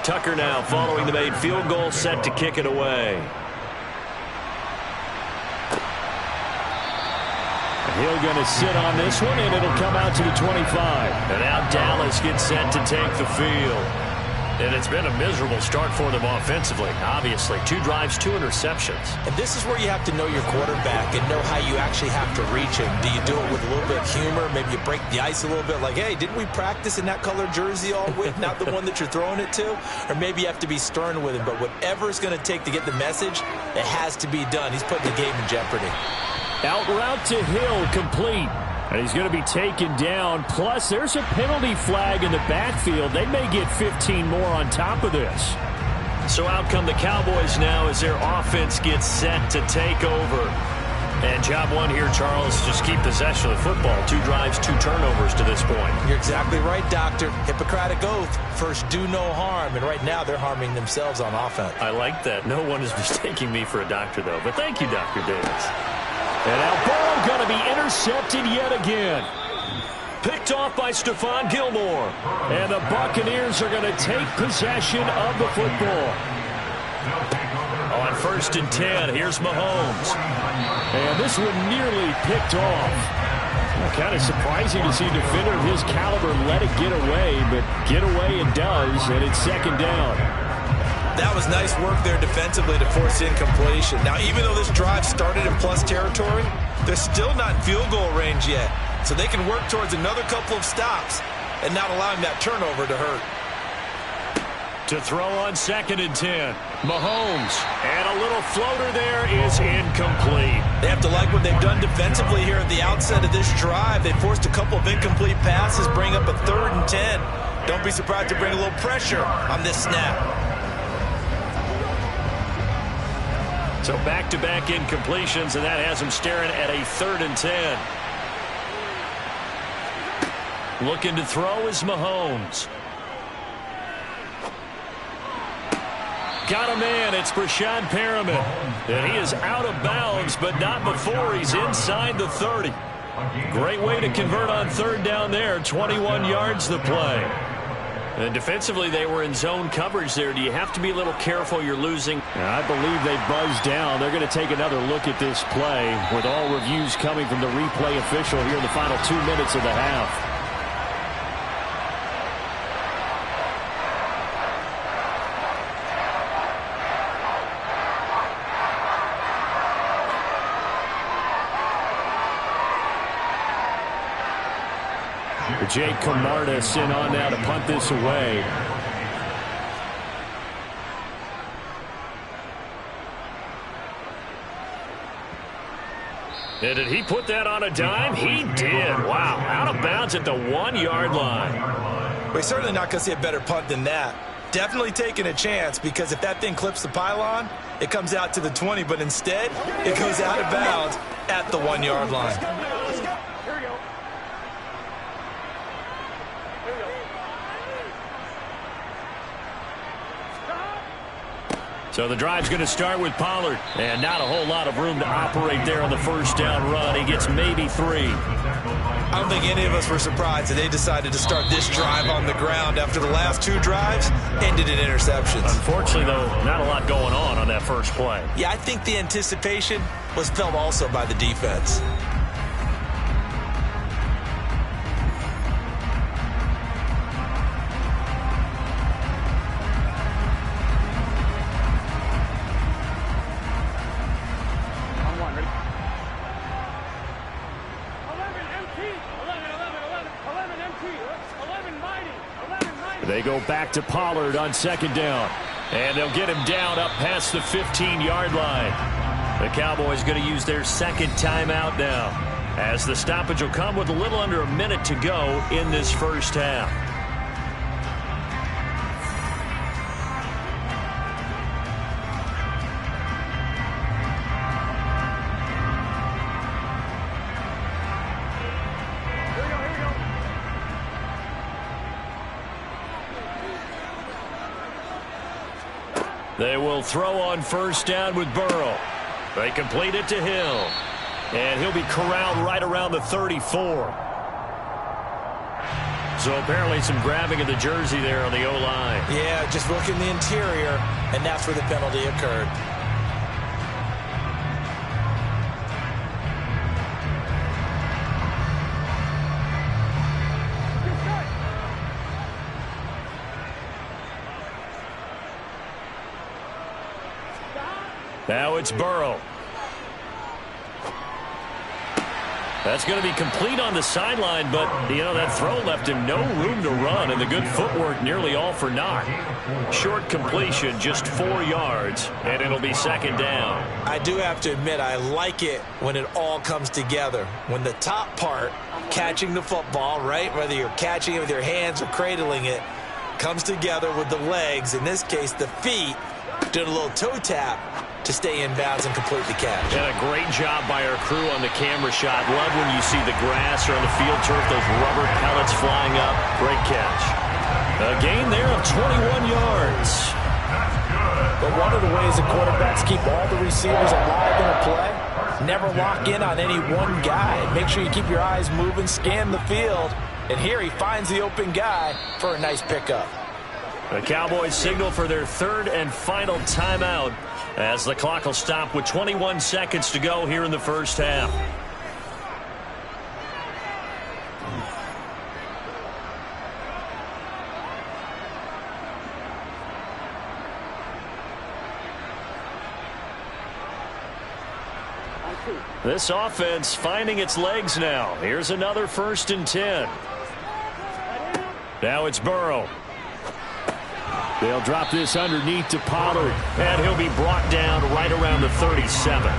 Speaker 12: Tucker now following the made field goal, set to kick it away. He'll going to sit on this one, and it'll come out to the 25. And now Dallas gets set to take the field. And it's been a miserable start for them offensively, obviously. 2 drives, 2 interceptions.
Speaker 13: And this is where you have to know your quarterback and know how you actually have to reach him. Do you do it with a little bit of humor? Maybe you break the ice a little bit like, hey, didn't we practice in that color jersey all week? Not the one that you're throwing it to? Or maybe you have to be stern with him. But whatever it's going to take to get the message, it has to be done. He's putting the game in jeopardy.
Speaker 12: Out route to Hill, complete. And he's going to be taken down. Plus, there's a penalty flag in the backfield. They may get 15 more on top of this. So out come the Cowboys now as their offense gets set to take over. And job one here, Charles, just keep possession of the football. 2 drives, 2 turnovers to this point.
Speaker 13: You're exactly right, Doctor. Hippocratic oath. First, do no harm. And right now, they're harming themselves on offense.
Speaker 12: I like that. No one is mistaking me for a doctor, though. But thank you, Dr. Davis. And now Burrow going to be intercepted yet again. Picked off by Stephon Gilmore. And the Buccaneers are going to take possession of the football. On 1st and 10. Here's Mahomes. And this one nearly picked off. Kind of surprising to see a defender of his caliber let it get away, but get away it does, and it's 2nd down.
Speaker 13: That was nice work there defensively to force incompletion. Now, even though this drive started in plus territory, they're still not in field goal range yet. So they can work towards another couple of stops and not allowing that turnover to hurt.
Speaker 12: To throw on 2nd and 10. Mahomes. And a little floater there is incomplete.
Speaker 13: They have to like what they've done defensively here at the outset of this drive. They forced a couple of incomplete passes, bring up a 3rd and 10. Don't be surprised to bring a little pressure on this snap.
Speaker 12: So back-to-back incompletions, and that has them staring at a 3rd and 10. Looking to throw is Mahomes. Got a man. It's Brashad Perriman. And he is out of bounds, but not before he's inside the 30. Great way to convert on 3rd down there. 21 yards the play. And defensively, they were in zone coverage there. Do you have to be a little careful you're losing? I believe they buzzed down. They're going to take another look at this play with all reviews coming from the replay official here in the final 2 minutes of the half. Jake Camardas in on now to punt this away. And did he put that on a dime? He did. Wow. Out of bounds at the 1-yard line.
Speaker 13: We're certainly not going to see a better punt than that. Definitely taking a chance, because if that thing clips the pylon, it comes out to the 20, but instead it goes out of bounds at the 1-yard line.
Speaker 12: So the drive's going to start with Pollard. And not a whole lot of room to operate there on the 1st down run. He gets maybe 3.
Speaker 13: I don't think any of us were surprised that they decided to start this drive on the ground after the last 2 drives ended in interceptions.
Speaker 12: Unfortunately, though, not a lot going on that first play.
Speaker 13: Yeah, I think the anticipation was felt also by the defense.
Speaker 12: They go back to Pollard on 2nd down. And they'll get him down up past the 15-yard line. The Cowboys going to use their 2nd timeout now, as the stoppage will come with a little under a minute to go in this first half. They will throw on 1st down with Burrow. They complete it to Hill. And he'll be corralled right around the 34. So apparently some grabbing of the jersey there on the O-line.
Speaker 13: Yeah, just working the interior, and that's where the penalty occurred.
Speaker 12: Now it's Burrow. That's going to be complete on the sideline, but, you know, that throw left him no room to run, and the good footwork nearly all for naught. Short completion, just 4 yards, and it'll be 2nd down.
Speaker 13: I do have to admit, I like it when it all comes together. When the top part, catching the football, right, whether you're catching it with your hands or cradling it, comes together with the legs, in this case the feet, doing a little toe tap to stay in bounds and complete the catch.
Speaker 12: And a great job by our crew on the camera shot. Love when you see the grass or on the field turf, those rubber pellets flying up. Great catch. A gain there of 21 yards.
Speaker 13: But one of the ways the quarterbacks keep all the receivers alive in a play, never lock in on any one guy. Make sure you keep your eyes moving, scan the field. And here he finds the open guy for a nice pickup.
Speaker 12: The Cowboys signal for their 3rd and final timeout as the clock will stop with 21 seconds to go here in the first half. This offense finding its legs now. Here's another 1st and 10. Now it's Burrow. They'll drop this underneath to Pollard, and he'll be brought down right around the 37.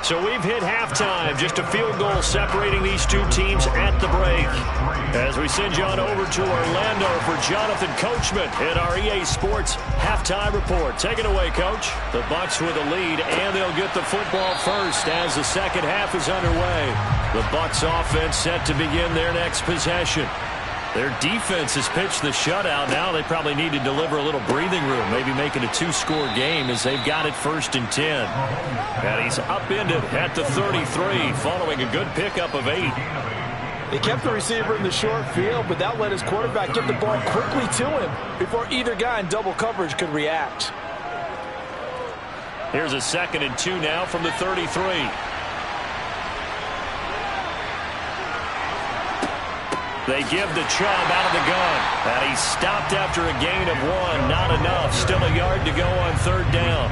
Speaker 12: So we've hit halftime. Just a field goal separating these two teams at the break. As we send you on over to Orlando for Jonathan Coachman in our EA Sports halftime report. Take it away, Coach. The Bucs with a lead, and they'll get the football first as the second half is underway. The Bucs offense set to begin their next possession. Their defense has pitched the shutout. Now they probably need to deliver a little breathing room, maybe make it a 2-score game as they've got it 1st and 10. And he's upended at the 33 following a good pickup of 8.
Speaker 13: They kept the receiver in the short field, but that let his quarterback get the ball quickly to him before either guy in double coverage could react.
Speaker 12: Here's a 2nd and 2 now from the 33. They give the Chubb out of the gun. And he's stopped after a gain of 1. Not enough. Still a yard to go on 3rd down.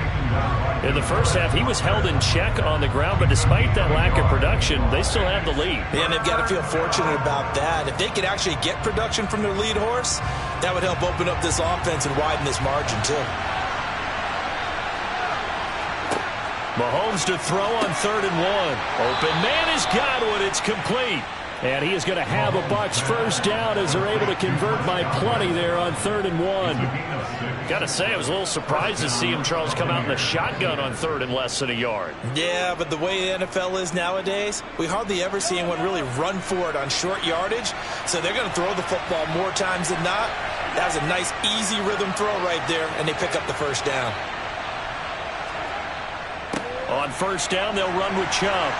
Speaker 12: In the first half, he was held in check on the ground, but despite that lack of production, they still have the lead.
Speaker 13: Yeah, and they've got to feel fortunate about that. If they could actually get production from their lead horse, that would help open up this offense and widen this margin, too.
Speaker 12: Mahomes to throw on 3rd and 1. Open man has got one. It's complete. And he is going to have a Bucs first down as they're able to convert by plenty there on 3rd and 1. Got to say, I was a little surprised to see him, Charles, come out in the shotgun on 3rd and less than a yard.
Speaker 13: Yeah, but the way the NFL is nowadays, we hardly ever see anyone really run for it on short yardage. So they're going to throw the football more times than not. That was a nice, easy rhythm throw right there, and they pick up the first down.
Speaker 12: On 1st down, they'll run with Chubb.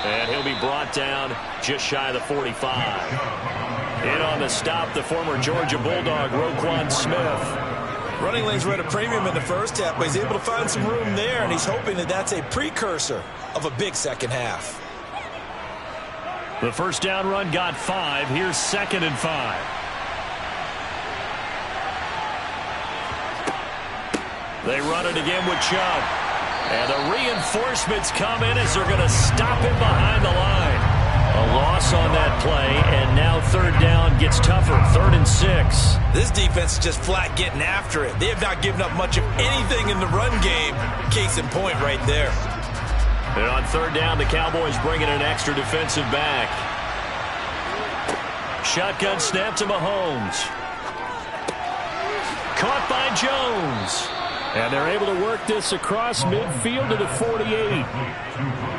Speaker 12: And he'll be brought down just shy of the 45. In on the stop, the former Georgia Bulldog, Roquan Smith.
Speaker 13: Running lanes were at a premium in the first half, but he's able to find some room there, and he's hoping that that's a precursor of a big second half.
Speaker 12: The first down run got 5. Here's 2nd and 5. They run it again with Chubb. And the reinforcements come in as they're going to stop him behind the line. A loss on that play, and now 3rd down gets tougher. 3rd and 6.
Speaker 13: This defense is just flat getting after it. They have not given up much of anything in the run game. Case in point right there.
Speaker 12: And on 3rd down, the Cowboys bring in an extra defensive back. Shotgun snap to Mahomes. Caught by Jones. And they're able to work this across midfield to the 48.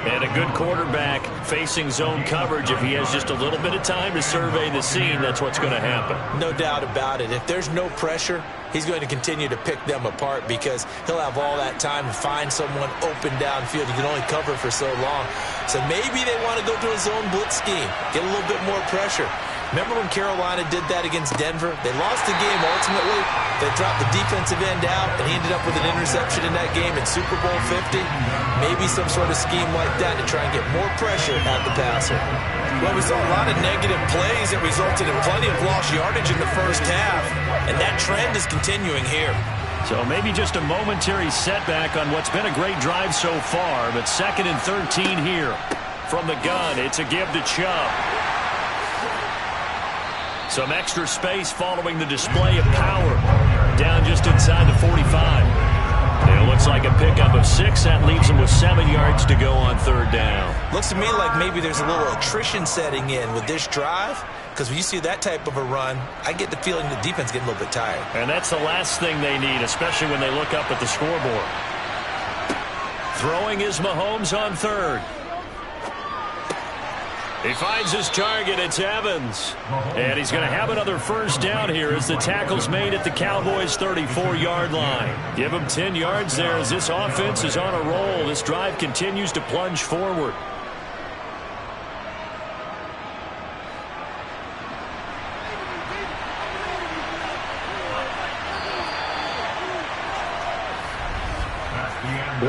Speaker 12: And a good quarterback facing zone coverage. If he has just a little bit of time to survey the scene, that's what's going to happen.
Speaker 13: No doubt about it. If there's no pressure, he's going to continue to pick them apart because he'll have all that time to find someone open downfield. He can only cover for so long. So maybe they want to go to a zone blitz scheme, get a little bit more pressure. Remember when Carolina did that against Denver? They lost the game ultimately. They dropped the defensive end out, and he ended up with an interception in that game in Super Bowl 50. Maybe some sort of scheme like that to try and get more pressure at the passer. Well, we saw a lot of negative plays that resulted in plenty of lost yardage in the first half, and that trend is continuing here.
Speaker 12: So maybe just a momentary setback on what's been a great drive so far, but 2nd and 13 here. From the gun, it's a give to Chubb. Some extra space following the display of power. Down just inside the 45. It looks like a pickup of 6. That leaves them with 7 yards to go on 3rd down.
Speaker 13: Looks to me like maybe there's a little attrition setting in with this drive. Because when you see that type of a run, I get the feeling the defense getting a little bit tired.
Speaker 12: And that's the last thing they need, especially when they look up at the scoreboard. Throwing is Mahomes on 3rd. He finds his target. It's Evans. And he's going to have another first down here as the tackle's made at the Cowboys' 34-yard line. Give him 10 yards there as this offense is on a roll. This drive continues to plunge forward.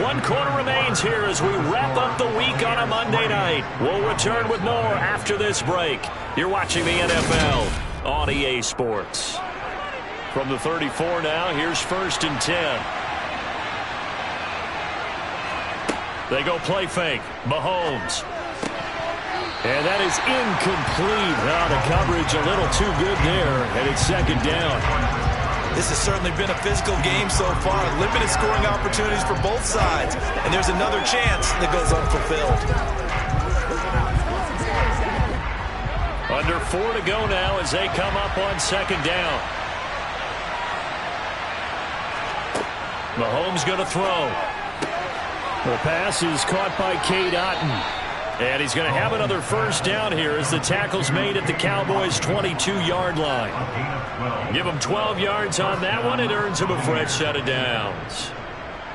Speaker 12: One quarter remains here as we wrap up the week on a Monday night. We'll return with more after this break. You're watching the NFL on EA Sports. From the 34 now, here's 1st and 10. They go play fake. Mahomes. And that is incomplete. Now the coverage a little too good there, and it's 2nd down.
Speaker 13: This has certainly been a physical game so far. Limited scoring opportunities for both sides. And there's another chance that goes unfulfilled.
Speaker 12: Under 4 to go now as they come up on 2nd down. Mahomes going to throw. The pass is caught by Cade Otton. And he's going to have another first down here as the tackle's made at the Cowboys' 22-yard line. Give him 12 yards on that one. It earns him a fresh set of downs.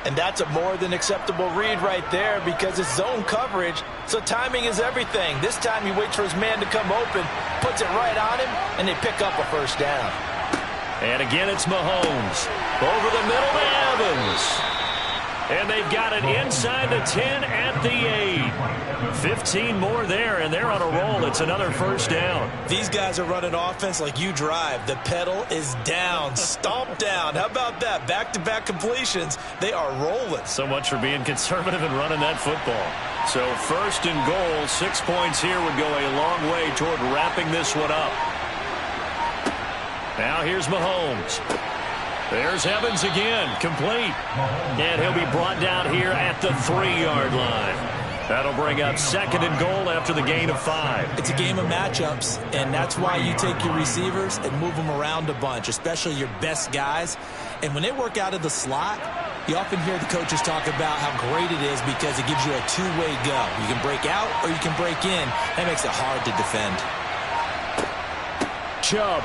Speaker 13: And that's a more than acceptable read right there because it's zone coverage, so timing is everything. This time he waits for his man to come open, puts it right on him, and they pick up a first down.
Speaker 12: And again, it's Mahomes. Over the middle to Evans. And they've got it inside the 10 at the 8. 15 more there, and they're on a roll. It's another first down.
Speaker 13: These guys are running offense like you drive. The pedal is down, stomped down. How about that? Back-to-back completions. They are rolling.
Speaker 12: So much for being conservative and running that football. So 1st and goal, 6 points here would go a long way toward wrapping this one up. Now here's Mahomes. There's Evans again, complete. And he'll be brought down here at the 3-yard line. That'll bring up 2nd and goal after the gain of 5.
Speaker 13: It's a game of matchups, and that's why you take your receivers and move them around a bunch, especially your best guys. And when they work out of the slot, you often hear the coaches talk about how great it is because it gives you a two-way go. You can break out or you can break in. That makes it hard to defend.
Speaker 12: Chubb.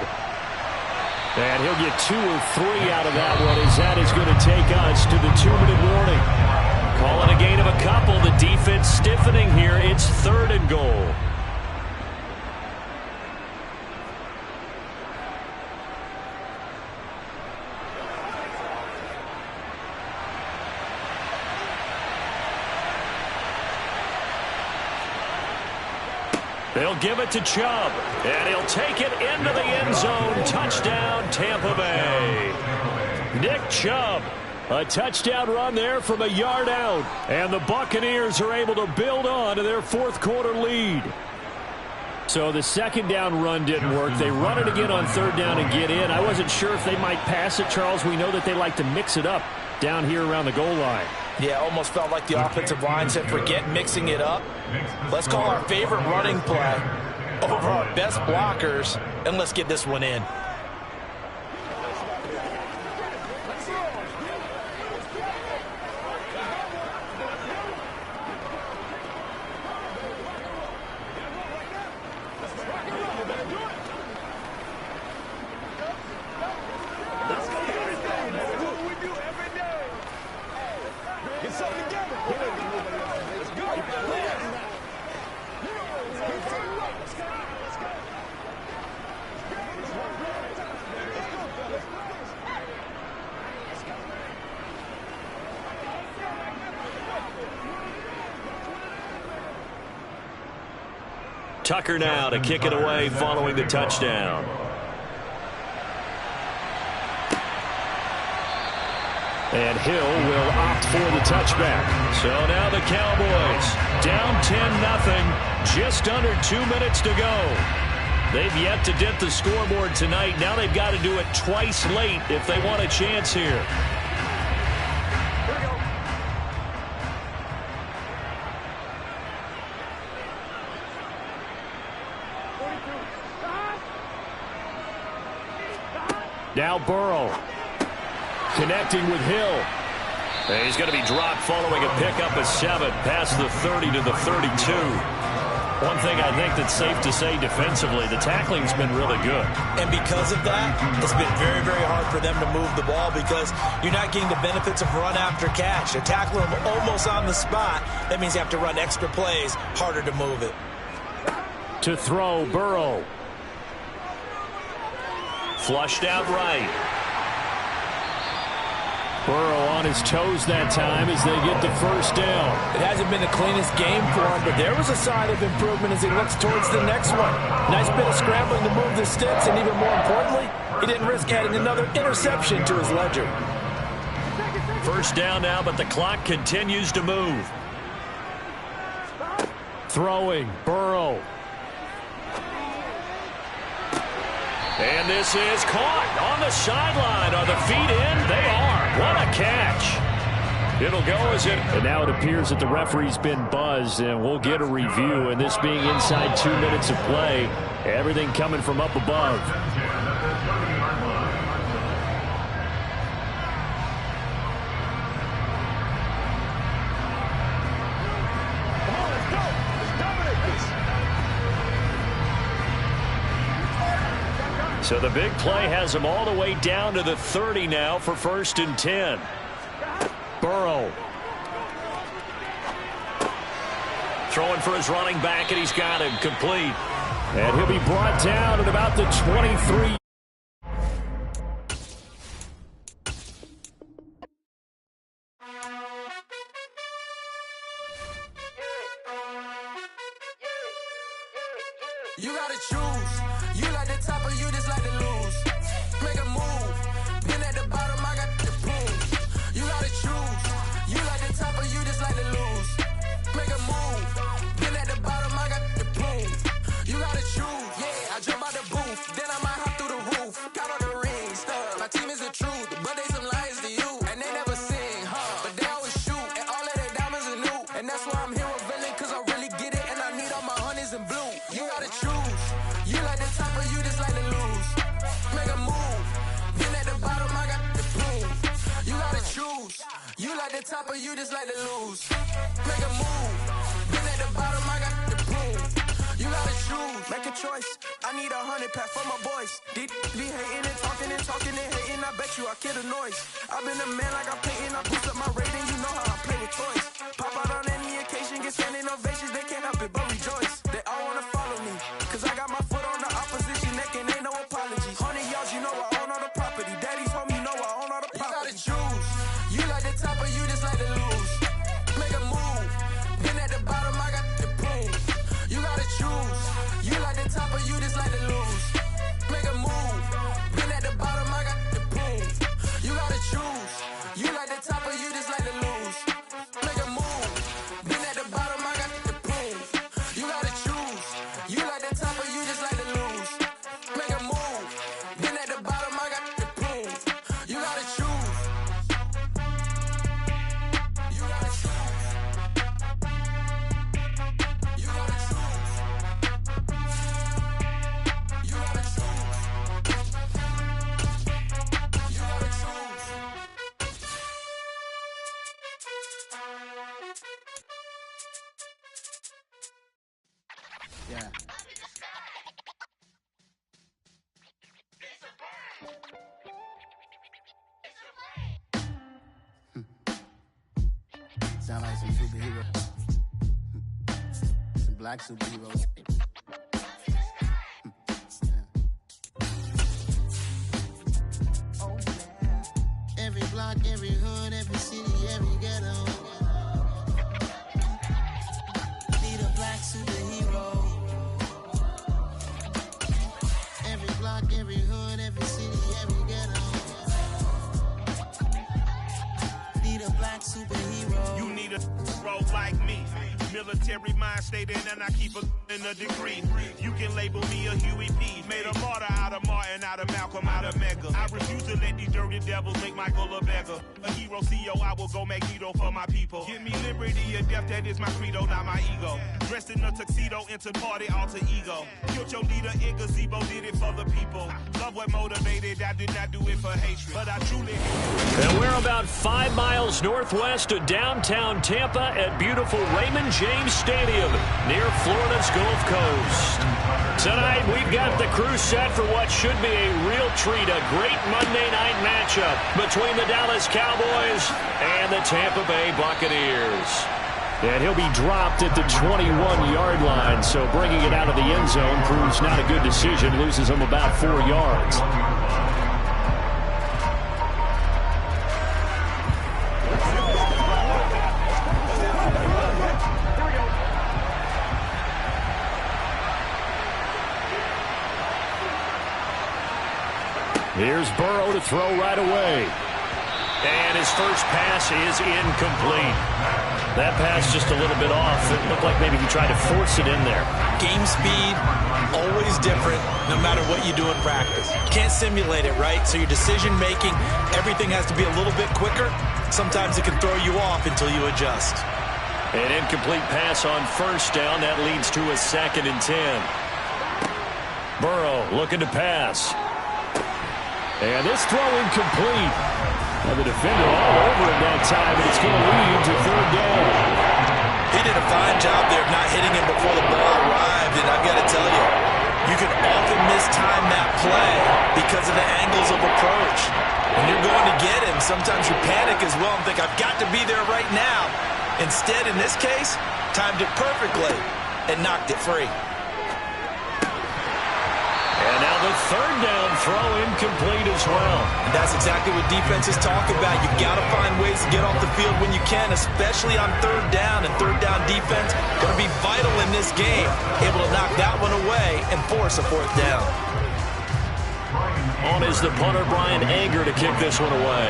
Speaker 12: And he'll get 2 or 3 out of that one as that is going to take us to the 2-minute warning. Calling a gain of a couple. The defense stiffening here. It's 3rd and goal. They'll give it to Chubb, and he'll take it into the end zone. Touchdown, Tampa Bay. Nick Chubb, a touchdown run there from a yard out, and the Buccaneers are able to build on to their 4th quarter lead. So the 2nd down run didn't work. They run it again on 3rd down and get in. I wasn't sure if they might pass it, Charles. We know that they like to mix it up down here around the goal line.
Speaker 13: Yeah, almost felt like the offensive line said, forget mixing it up. Let's call our favorite running play over our best blockers, and let's get this one in.
Speaker 12: Tucker now to kick it away following the touchdown. And Hill will opt for the touchback. So now the Cowboys down 10-0. Just under 2 minutes to go. They've yet to dent the scoreboard tonight. Now they've got to do it twice late if they want a chance here. Now Burrow connecting with Hill. And he's going to be dropped following a pickup of 7 past the 30 to the 32. One thing I think that's safe to say defensively, the tackling's been really good.
Speaker 13: And because of that, it's been very, very hard for them to move the ball because you're not getting the benefits of run after catch. A tackle almost on the spot, that means you have to run extra plays, harder to move it.
Speaker 12: To throw, Burrow. Flushed out right. Burrow on his toes that time as they get the first down.
Speaker 13: It hasn't been the cleanest game for him, but there was a sign of improvement as he looks towards the next one. Nice bit of scrambling to move the sticks, and even more importantly, he didn't risk adding another interception to his ledger.
Speaker 12: First down now, but the clock continues to move. Throwing, Burrow. And this is caught on the sideline. Are the feet in? They are. What a catch. It'll go as it. And now it appears that the referee's been buzzed, and we'll get a review. And this being inside 2 minutes of play, everything coming from up above. So the big play has him all the way down to the 30 now for 1st and 10. Burrow. Throwing for his running back, and he's got him complete. And he'll be brought down at about the 23.
Speaker 10: You gotta choose. You like the top or you just like to lose. Make a move. Been at the bottom, I got the boom. You gotta choose. You like the top or you just like to lose. Make a move. Been at the bottom, I got the boom. You gotta choose. Yeah, I jump out the booth. Then I might hop through the roof. Count on the rings. My team is the truth, but they some liars to you. And they never sing, but they always shoot. And all of their diamonds are new. And that's why I'm here with villain, cause I really get it. And I need all my honeys in blue. You gotta choose. You like the top or you just like to lose. Make a move. Been at the bottom, I got the boom. You gotta choose. You like the top or you just like to lose. Make a move. Been at the bottom, I got the boom. You gotta choose. Make a choice. I need 100 pack for my boys. Be hating and talking and hating. I bet you I kill the noise. I've been a man like I'm painting. I boost up my rating. You know how I play with toys. Pop out on any occasion, get standing ovations. They can't help it but rejoice. They all wanna follow me, cause I got my foot on the opposition neck and ain't no apology. 100 yards, you know I own all the property. Daddy's home, you know I own all the property. You gotta choose. You like the top or you just like to lose. Make a move. Been at the bottom, I got the boom. You gotta choose. You like the top or you just like to lose. Make a move. Been at the bottom, I got the boom. You gotta choose. You like the top or you just like to lose. Make a move. Been at the bottom, I got the boom. You gotta choose. You like the top or you just like to lose. Make a move. Been at the bottom, I got the boom. You gotta choose. You gotta choose. You gotta choose. You gotta choose. You gotta choose.
Speaker 16: Yeah. Sound like some superheroes. Some black superheroes. Every block, every hood, every city, every ghetto. Need a black superhero. Every block, every hood, every city, every ghetto. Need a black superhero.
Speaker 17: You need a role like me. Military mind stated, and I keep in a degree. You can label me a Huey P. Made a martyr out of Martin, out of Malcolm, out of Mega. I refuse to let these dirty devils make Michael a beggar. A hero CEO, I will go Magneto for my people. Give me liberty or death, that is my credo, not my ego. Dressed in a tuxedo, enter party, alter ego. Killed your leader in gazebo, did it for the people. love what motivated, I did not do it for hatred. But I truly
Speaker 12: And we're about 5 miles northwest of downtown Tampa at beautiful Raymond James Stadium near Florida's Gulf Coast. Tonight, we've got the crew set for what should be a real treat, a great Monday night matchup between the Dallas Cowboys and the Tampa Bay Buccaneers. And he'll be dropped at the 21-yard line, so bringing it out of the end zone proves not a good decision, loses him about 4 yards. Here's Burrow to throw right away. And his first pass is incomplete. That pass just a little bit off. It looked like maybe he tried to force it in there.
Speaker 13: Game speed, always different, no matter what you do in practice. Can't simulate it, right? So your decision-making, everything has to be a little bit quicker. Sometimes it can throw you off until you adjust.
Speaker 12: An incomplete pass on first down. That leads to a 2nd and 10. Burrow looking to pass. And this throw incomplete. And the defender all over him that time, and it's going to lead to 3rd down.
Speaker 13: He did a fine job there of not hitting him before the ball arrived, and I've got to tell you, you can often mistime that play because of the angles of approach. When you're going to get him, sometimes you panic as well and think, I've got to be there right now. Instead, in this case, timed it perfectly and knocked it free.
Speaker 12: And now the 3rd down throw incomplete as well.
Speaker 13: And that's exactly what defenses talk about. You've got to find ways to get off the field when you can, especially on 3rd down. And 3rd down defense going to be vital in this game. Able to knock that one away and force a 4th down.
Speaker 12: On is the punter, Brian Anger, to kick this one away.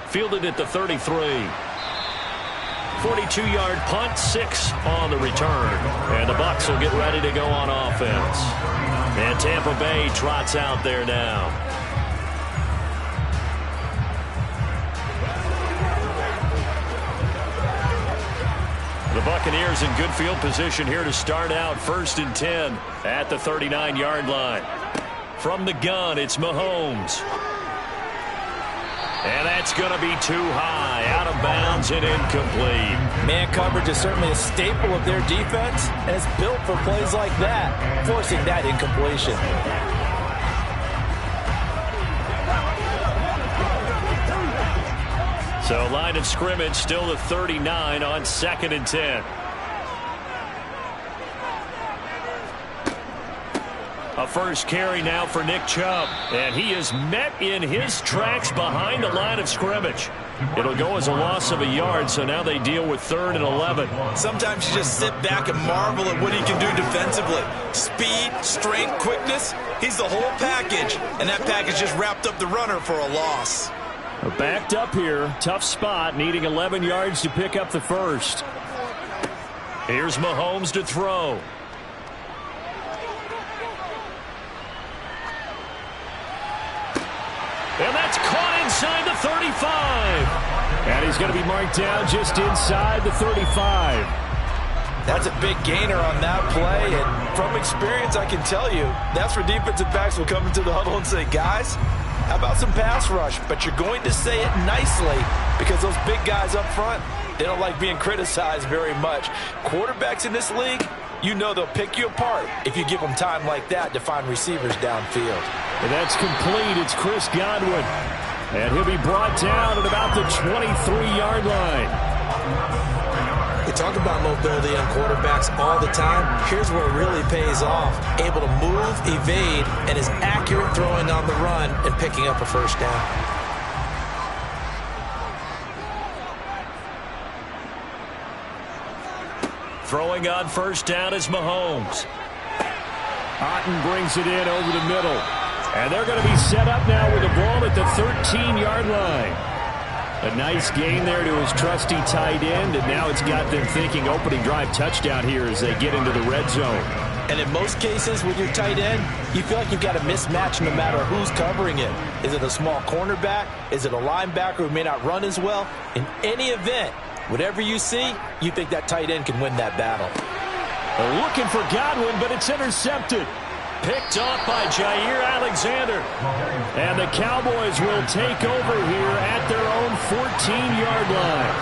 Speaker 12: Fielded at the 33. 42-yard punt, 6 on the return. And the Bucs will get ready to go on offense. And Tampa Bay trots out there now. The Buccaneers in good field position here to start out 1st and 10 at the 39-yard line. From the gun, it's Mahomes. And that's going to be too high, out of bounds and incomplete.
Speaker 13: Man coverage is certainly a staple of their defense, and it's built for plays like that, forcing that incompletion.
Speaker 12: So line of scrimmage still the 39 on 2nd and 10. A first carry now for Nick Chubb. And he is met in his tracks behind the line of scrimmage. It'll go as a loss of a yard, so now they deal with 3rd and 11.
Speaker 13: Sometimes you just sit back and marvel at what he can do defensively. Speed, strength, quickness, he's the whole package. And that package just wrapped up the runner for a loss.
Speaker 12: Backed up here, tough spot, needing 11 yards to pick up the first. Here's Mahomes to throw. And that's caught inside the 35. And he's going to be marked down just inside the 35.
Speaker 13: That's a big gainer on that play. And from experience, I can tell you, that's where defensive backs will come into the huddle and say, guys, how about some pass rush? But you're going to say it nicely because those big guys up front, they don't like being criticized very much. Quarterbacks in this league, you know they'll pick you apart if you give them time like that to find receivers downfield.
Speaker 12: And that's complete. It's Chris Godwin. And he'll be brought down at about the 23-yard line.
Speaker 13: We talk about mobility on quarterbacks all the time. Here's where it really pays off. Able to move, evade, and is accurate throwing on the run and picking up a first down.
Speaker 12: Throwing on first down is Mahomes. Otten brings it in over the middle. And they're going to be set up now with the ball at the 13-yard line. A nice gain there to his trusty tight end, and now it's got them thinking opening drive touchdown here as they get into the red zone.
Speaker 13: And in most cases with your tight end, you feel like you've got a mismatch no matter who's covering it. Is it a small cornerback? Is it a linebacker who may not run as well? In any event, Whatever you see, you think that tight end can win that battle.
Speaker 12: They're looking for Godwin, but it's intercepted. Picked off by Jair Alexander. And the Cowboys will take over here at their own 14-yard line.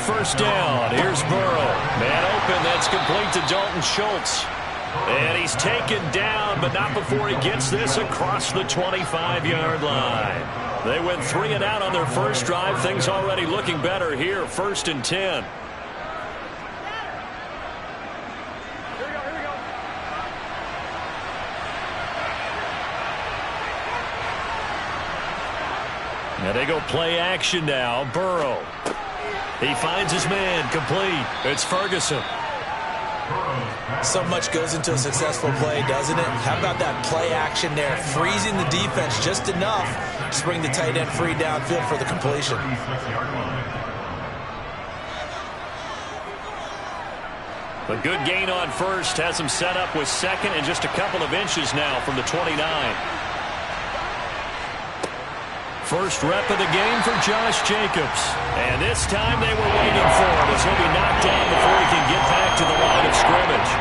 Speaker 12: First down. Here's Burrow. Man open. That's complete to Dalton Schultz. And he's taken down, but not before he gets this across the 25-yard line. They went 3 and out on their first drive. Things already looking better here. 1st and 10. And they go play action now. Burrow. He finds his man. Complete. It's Ferguson.
Speaker 13: So much goes into a successful play, doesn't it? How about that play action there? Freezing the defense just enough to bring the tight end free downfield for the completion.
Speaker 12: A good gain on first. Has him set up with second and just a couple of inches now from the 29. First rep of the game for Josh Jacobs. And this time they were waiting for him as he'll be knocked down before he can get back to the line of scrimmage.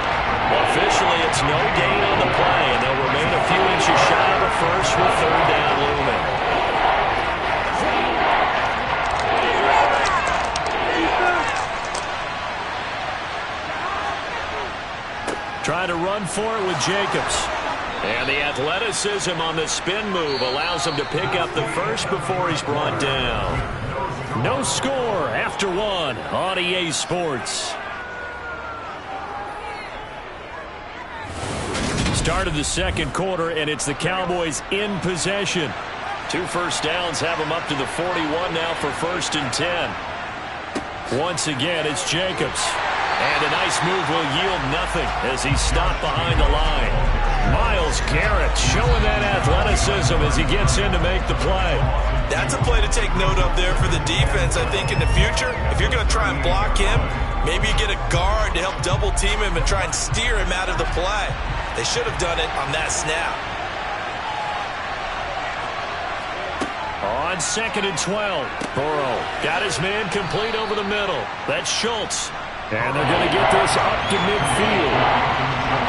Speaker 12: Officially, it's no gain on the play, and they'll remain a few inches shy of a first with 3rd down looming. Trying to run for it with Jacobs. And the athleticism on the spin move allows him to pick up the first before he's brought down. No score after 1 on EA Sports. Start of the second quarter, and it's the Cowboys in possession. 2 first downs have them up to the 41 now for 1st and 10. Once again, it's Jacobs. And a nice move will yield nothing as he's stopped behind the line. Myles Garrett showing that athleticism as he gets in to make the play.
Speaker 13: That's a play to take note of there for the defense. I think in the future, if you're going to try and block him, maybe you get a guard to help double team him and try and steer him out of the play. They should have done it on that snap.
Speaker 12: On 2nd and 12, Burrow got his man complete over the middle. That's Schultz. And they're going to get this up to midfield.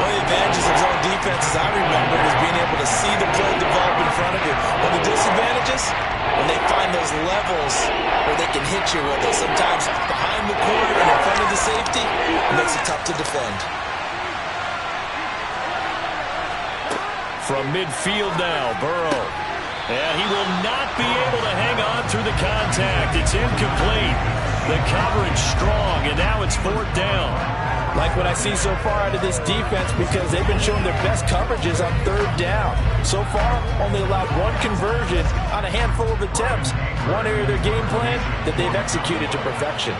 Speaker 13: One of the advantages of zone defense, as I remember, is being able to see the play develop in front of you. One of the disadvantages, when they find those levels where they can hit you, whether sometimes behind the corner and in front of the safety, it makes it tough to defend.
Speaker 12: From midfield now, Burrow. And he will not be able to hang on through the contact. It's incomplete. The coverage strong, and now it's 4th down.
Speaker 13: Like what I see so far out of this defense because they've been showing their best coverages on 3rd down. So far, only allowed 1 conversion on a handful of attempts. One area of their game plan that they've executed to perfection.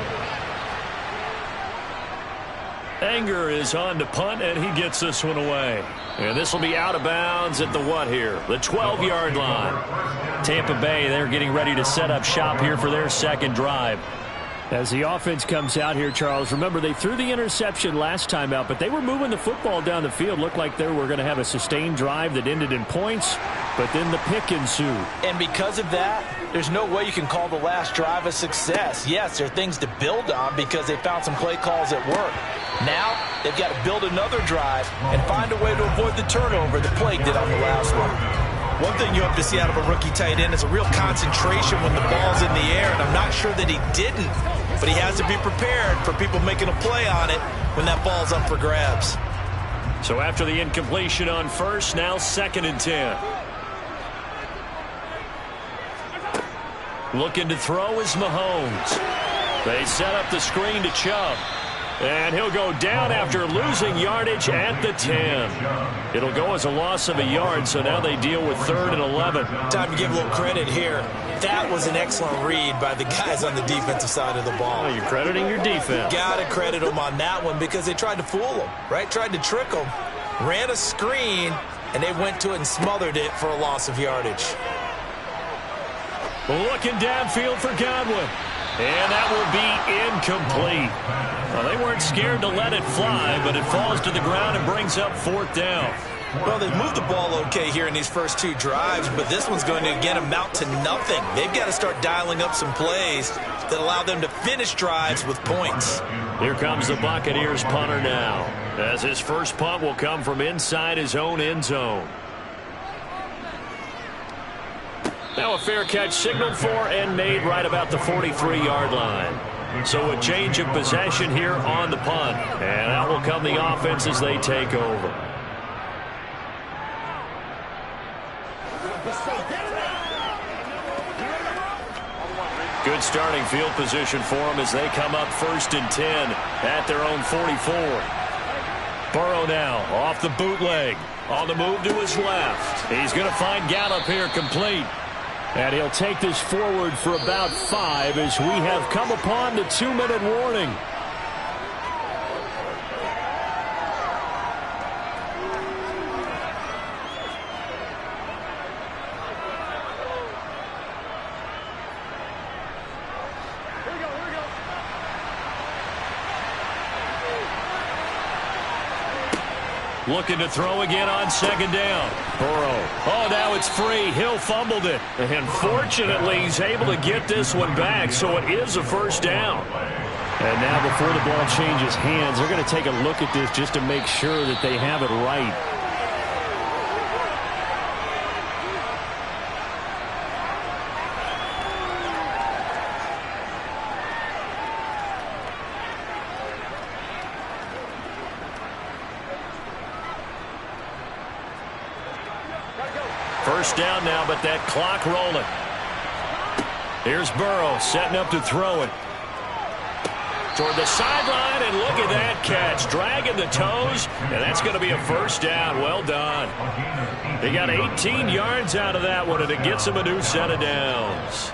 Speaker 12: Anger is on to punt, and he gets this one away. And this will be out of bounds at the what here? The 12-yard line. Tampa Bay, they're getting ready to set up shop here for their second drive. As the offense comes out here, Charles, remember they threw the interception last time out, but they were moving the football down the field. Looked like they were going to have a sustained drive that ended in points, but then the pick ensued.
Speaker 13: And because of that, there's no way you can call the last drive a success. Yes, there are things to build on because they found some play calls at work. Now, they've got to build another drive and find a way to avoid the turnover the plague did on the last one. One thing you hope to see out of a rookie tight end is a real concentration when the ball's in the air, and I'm not sure that he didn't, but he has to be prepared for people making a play on it when that ball's up for grabs.
Speaker 12: So after the incompletion on first, now 2nd and 10. Looking to throw is Mahomes. They set up the screen to Chubb. And he'll go down after losing yardage at the 10. It'll go as a loss of a yard, so now they deal with 3rd and 11.
Speaker 13: Time to give a little credit here. That was an excellent read by the guys on the defensive side of the ball.
Speaker 12: Well, you're crediting your defense.
Speaker 13: Got to credit them on that one because they tried to fool them, right? Tried to trick them. Ran a screen, and they went to it and smothered it for a loss of yardage.
Speaker 12: Looking downfield for Godwin. And that will be incomplete. Well, they weren't scared to let it fly, but it falls to the ground and brings up 4th down.
Speaker 13: Well, they've moved the ball okay here in these first two drives, but this one's going to, again, amount to nothing. They've got to start dialing up some plays that allow them to finish drives with points.
Speaker 12: Here comes the Buccaneers punter now, as his first punt will come from inside his own end zone. Now a fair catch signaled for and made right about the 43-yard line. So a change of possession here on the punt. And out will come the offense as they take over. Good starting field position for them as they come up 1st and 10 at their own 44. Burrow now off the bootleg. On the move to his left. He's going to find Gallup here complete. And he'll take this forward for about 5 as we have come upon the 2-minute warning. Looking to throw again on 2nd down. Burrow. Oh, now it's free. Hill fumbled it. And fortunately, he's able to get this one back, so it is a 1st down. And now before the ball changes hands, they're going to take a look at this just to make sure that they have it right. First down now, but that clock rolling. Here's Burrow setting up to throw it. Toward the sideline, and look at that catch. Dragging the toes, and that's going to be a 1st down. Well done. They got 18 yards out of that one, and it gets them a new set of downs.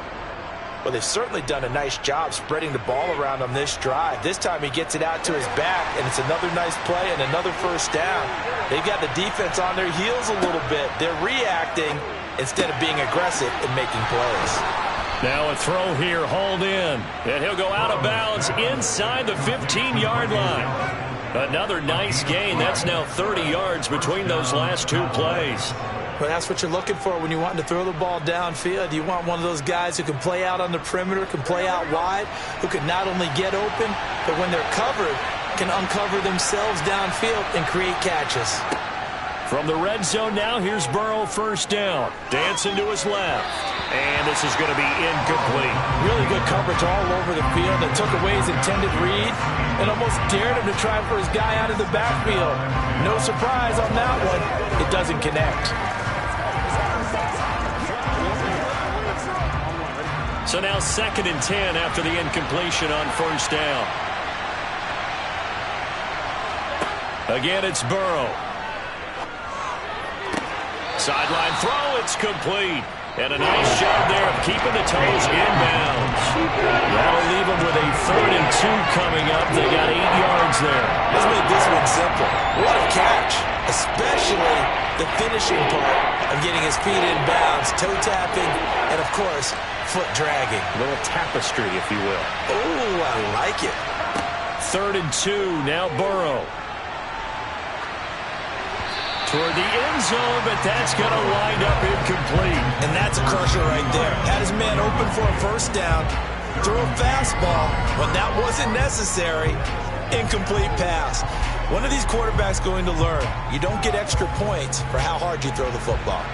Speaker 13: Well, they've certainly done a nice job spreading the ball around on this drive. This time he gets it out to his back, and it's another nice play and another 1st down. They've got the defense on their heels a little bit. They're reacting instead of being aggressive and making plays.
Speaker 12: Now a throw here, hauled in. And he'll go out of bounds inside the 15-yard line. Another nice gain. That's now 30 yards between those last 2 plays.
Speaker 13: Well, that's what you're looking for when you want to throw the ball downfield. You want one of those guys who can play out on the perimeter, can play out wide, who can not only get open, but when they're covered, can uncover themselves downfield and create catches.
Speaker 12: From the red zone now, here's Burrow 1st down. Dancing to his left. And this is going to be incomplete.
Speaker 13: Really good coverage all over the field. That took away his intended read and almost dared him to try for his guy out of the backfield. No surprise on that one. It doesn't connect.
Speaker 12: So now 2nd and 10 after the incompletion on 1st down. Again, it's Burrow. Sideline throw, it's complete. And a nice job there of keeping the toes inbounds. That'll leave them with a 3rd and 2 coming up. They got 8 yards there.
Speaker 13: Let's make this one simple. What a catch, especially the finishing part of getting his feet in bounds, toe tapping, and of course, foot dragging.
Speaker 12: A little tapestry, if you will.
Speaker 13: Oh, I like it.
Speaker 12: 3rd and 2, now Burrow. Toward the end zone, but that's going to wind up incomplete.
Speaker 13: And that's a crusher right there. Had his man open for a 1st down. Throw a fastball. When that wasn't necessary, incomplete pass. One of these quarterbacks going to learn, you don't get extra points for how hard you throw the football.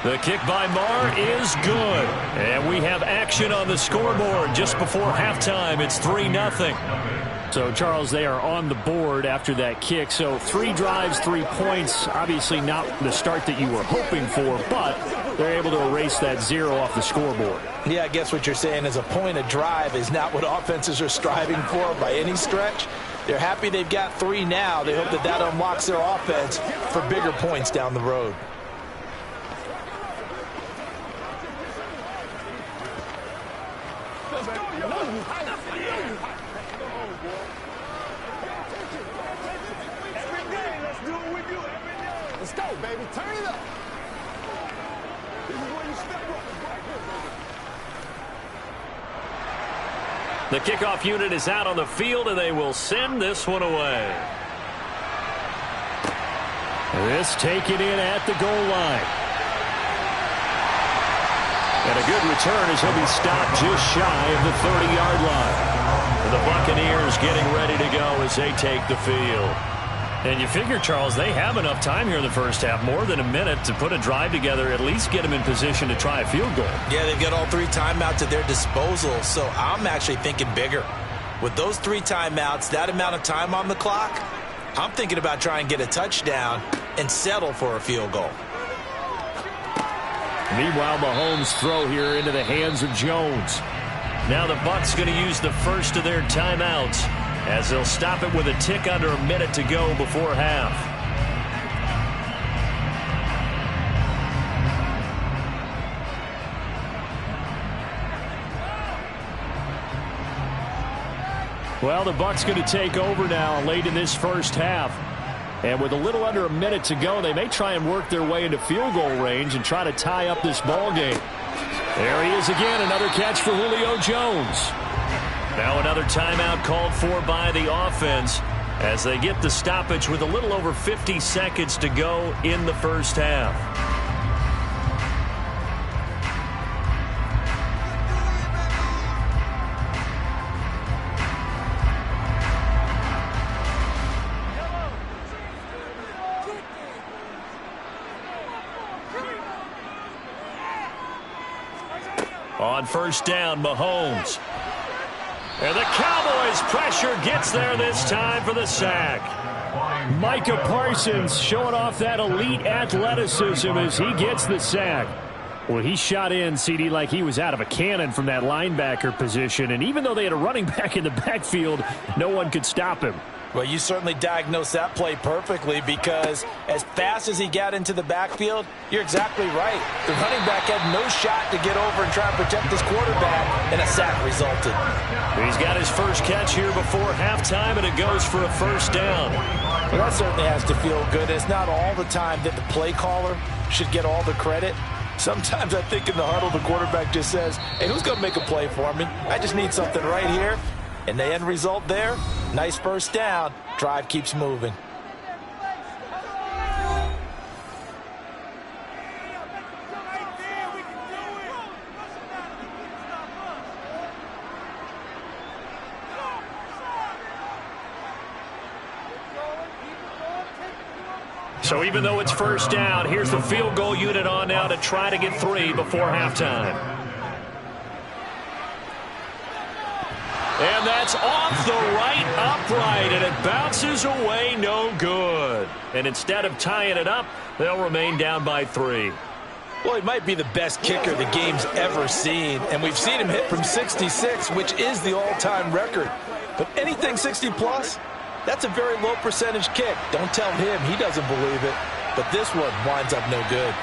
Speaker 12: The kick by Marr is good. And we have action on the scoreboard just before halftime. It's 3-0. So, Charles, they are on the board after that kick. So 3 drives, 3 points. Obviously not the start that you were hoping for, but they're able to erase that 0 off the scoreboard.
Speaker 13: Yeah, I guess what you're saying is a point a drive is not what offenses are striving for by any stretch. They're happy they've got 3 now. They hope that that unlocks their offense for bigger points down the road.
Speaker 5: Let's go, baby. Turn it up. This is where you step up.
Speaker 12: The kickoff unit is out on the field, and they will send this one away. This taken in at the goal line. And a good return as he'll be stopped just shy of the 30-yard line. And the Buccaneers getting ready to go as they take the field. And you figure, Charles, they have enough time here in the first half, more than a minute, to put a drive together, at least get them in position to try a field goal.
Speaker 13: Yeah, they've got all 3 timeouts at their disposal, so I'm actually thinking bigger. With those 3 timeouts, that amount of time on the clock, I'm thinking about trying to get a touchdown and settle for a field goal.
Speaker 12: Meanwhile, Mahomes' throw here into the hands of Jones. Now the Bucs going to use the first of their timeouts, as they'll stop it with a tick under a minute to go before half. Well, the Bucs going to take over now late in this first half. And with a little under a minute to go, they may try and work their way into field goal range and try to tie up this ball game. There he is again, another catch for Julio Jones. Now another timeout called for by the offense as they get the stoppage with a little over 50 seconds to go in the first half. On first down, Mahomes. And the Cowboys' pressure gets there this time for the sack. Micah Parsons showing off that elite athleticism as he gets the sack. Well, he shot in, CD, like he was out of a cannon from that linebacker position. And even though they had a running back in the backfield, no one could stop him.
Speaker 13: Well, you certainly diagnosed that play perfectly, because as fast as he got into the backfield, you're exactly right. The running back had no shot to get over and try and protect his quarterback, and a sack resulted.
Speaker 12: He's got his first catch here before halftime, and it goes for a first down.
Speaker 13: Well, that certainly has to feel good. It's not all the time that the play caller should get all the credit. Sometimes I think in the huddle, the quarterback just says, hey, who's going to make a play for me? I just need something right here. And the end result there, nice first down. Drive keeps moving.
Speaker 12: So even though it's first down, here's the field goal unit on now to try to get 3 before halftime. And that's off the right upright, and it bounces away, no good. And instead of tying it up, they'll remain down by 3.
Speaker 13: Well, he might be the best kicker the game's ever seen, and we've seen him hit from 66, which is the all-time record. But anything 60-plus, that's a very low percentage kick. Don't tell him he doesn't believe it, but this one winds up no good.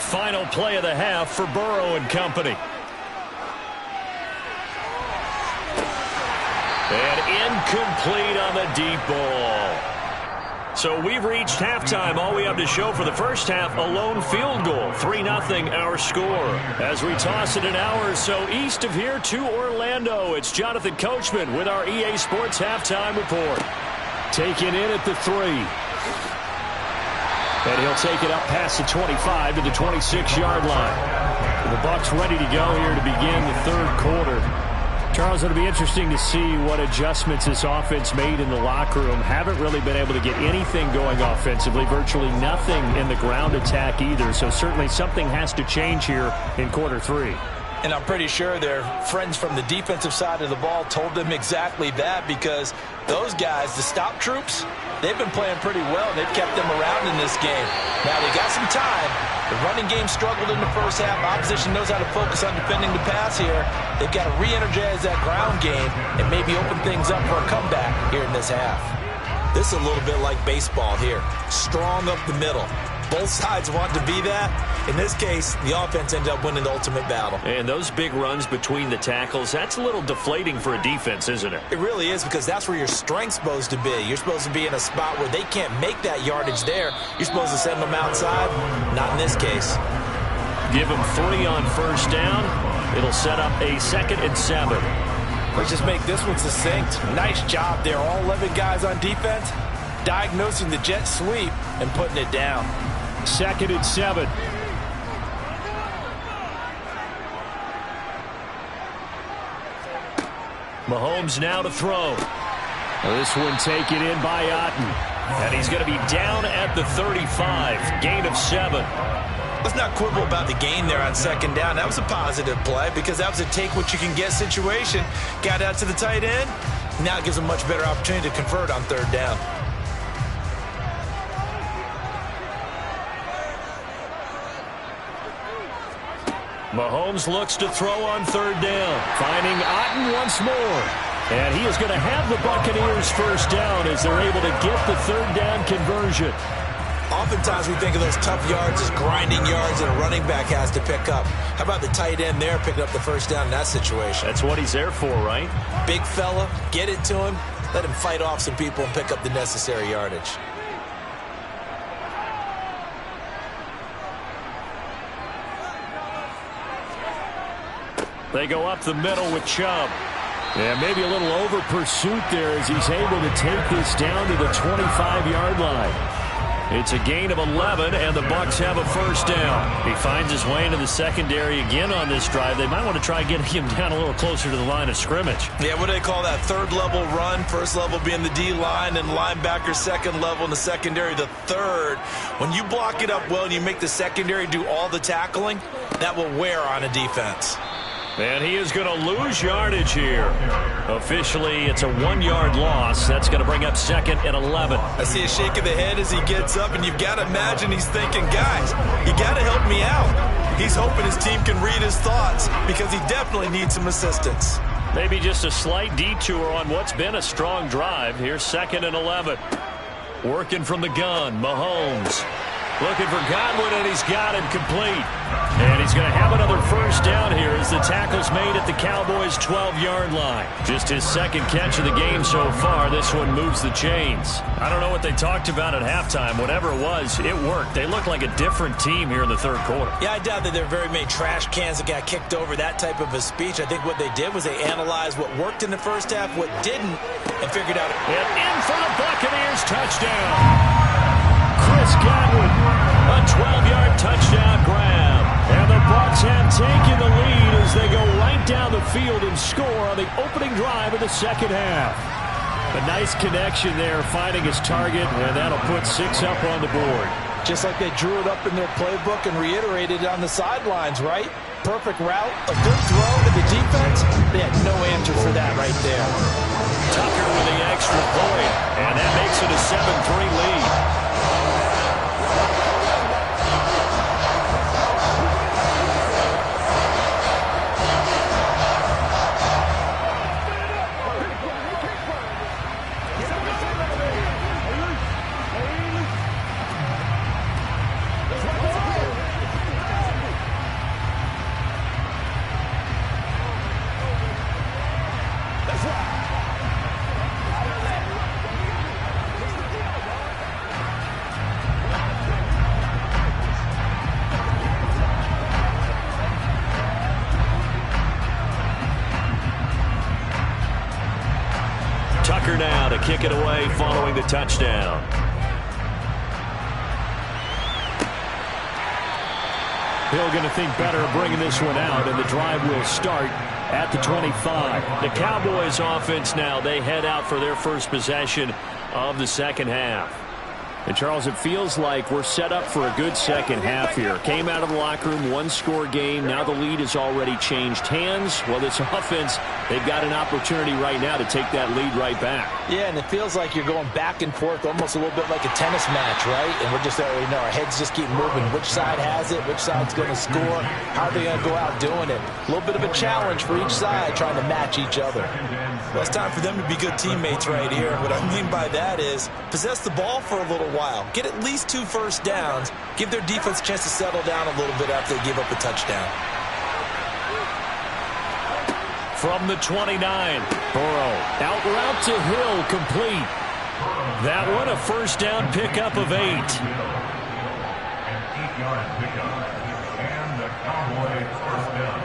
Speaker 12: Final play of the half for Burrow and company. And incomplete on the deep ball. So we've reached halftime. All we have to show for the first half, a lone field goal. 3-0 our score. As we toss it an hour or so east of here to Orlando, it's Jonathan Coachman with our EA Sports halftime report. Taken in at the 3. And he'll take it up past the 25 to the 26-yard line. The Bucs ready to go here to begin the third quarter. Charles, it'll be interesting to see what adjustments this offense made in the locker room. Haven't really been able to get anything going offensively, virtually nothing in the ground attack either. So certainly something has to change here in quarter 3.
Speaker 13: And I'm pretty sure their friends from the defensive side of the ball told them exactly that, because those guys, the stop troops, they've been playing pretty well. They've kept them around in this game. Now, they got some time. The running game struggled in the first half. Opposition knows how to focus on defending the pass here. They've got to re-energize that ground game and maybe open things up for a comeback here in this half. This is a little bit like baseball here. Strong up the middle. Both sides want to be that. In this case, the offense ended up winning the ultimate battle.
Speaker 12: And those big runs between the tackles, that's a little deflating for a defense, isn't it?
Speaker 13: It really is, because that's where your strength's supposed to be. You're supposed to be in a spot where they can't make that yardage there. You're supposed to send them outside. Not in this case.
Speaker 12: Give them 3 on first down. It'll set up a 2nd and 7.
Speaker 13: Let's just make this one succinct. Nice job there. All 11 guys on defense, diagnosing the jet sweep and putting it down.
Speaker 12: 2nd and 7. Mahomes now to throw. This one taken in by Otten. And he's going to be down at the 35. Gain of 7.
Speaker 13: Let's not quibble about the gain there on 2nd down. That was a positive play because that was a take-what-you-can-get situation. Got out to the tight end. Now it gives a much better opportunity to convert on 3rd down.
Speaker 12: Mahomes looks to throw on 3rd down. Finding Otten once more. And he is going to have the Buccaneers 1st down as they're able to get the 3rd down conversion.
Speaker 13: Oftentimes we think of those tough yards as grinding yards that a running back has to pick up. How about the tight end there picking up the 1st down in that situation?
Speaker 12: That's what he's there for, right?
Speaker 13: Big fella, get it to him, let him fight off some people and pick up the necessary yardage.
Speaker 12: They go up the middle with Chubb. Yeah, maybe a little over pursuit there as he's able to take this down to the 25-yard line. It's a gain of 11, and the Bucs have a 1st down. He finds his way into the secondary again on this drive. They might want to try getting him down a little closer to the line of scrimmage.
Speaker 13: Yeah, what do they call that? 3rd level run. 1st level being the D-line, and linebacker 2nd level in the secondary, the 3rd. When you block it up well and you make the secondary do all the tackling, that will wear on a defense.
Speaker 12: And he is going to lose yardage here. Officially, it's a 1-yard loss. That's going to bring up 2nd and 11.
Speaker 13: I see a shake of the head as he gets up, and you've got to imagine he's thinking, guys, you got to help me out. He's hoping his team can read his thoughts because he definitely needs some assistance.
Speaker 12: Maybe just a slight detour on what's been a strong drive. Here's 2nd and 11. Working from the gun, Mahomes. Looking for Godwin, and he's got him complete. And he's going to have another 1st down here as the tackle's made at the Cowboys' 12-yard line. Just his 2nd catch of the game so far. This one moves the chains. I don't know what they talked about at halftime. Whatever it was, it worked. They look like a different team here in the 3rd quarter.
Speaker 13: Yeah, I doubt that there are very many trash cans that got kicked over, that type of a speech. I think what they did was they analyzed what worked in the 1st half, what didn't, and figured out.
Speaker 12: And in for the Buccaneers, touchdown. Chris Godwin, a 12-yard touchdown grab. And the Bucs have taken the lead as they go right down the field and score on the opening drive of the 2nd half. A nice connection there, finding his target, and that'll put 6 up on the board.
Speaker 13: Just like they drew it up in their playbook and reiterated it on the sidelines, right? Perfect route, a good throw to the defense. They had no answer for that right there.
Speaker 12: Tucker with the extra point, and that makes it a 7-3 lead. Tucker now to kick it away following the touchdown. Hill going to think better of bringing this one out, and the drive will start at the 25. The Cowboys offense now, they head out for their 1st possession of the 2nd half. And, Charles, it feels like we're set up for a good 2nd half here. Came out of the locker room, 1-score game. Now the lead has already changed hands. Well, this offense, they've got an opportunity right now to take that lead right back.
Speaker 13: Yeah, and it feels like you're going back and forth almost a little bit like a tennis match, right? And we're just already know our heads just keep moving. Which side has it? Which side's going to score? How are they going to go out doing it? A little bit of a challenge for each side trying to match each other. Well, it's time for them to be good teammates right here. What I mean by that is possess the ball for a little while. Get at least 2 1st downs. Give their defense a chance to settle down a little bit after they give up a touchdown.
Speaker 12: From the 29, Burrow out route to Hill, complete. That one a 1st down pickup of 8.
Speaker 18: An 8-yard pickup, and the Cowboys 1st down.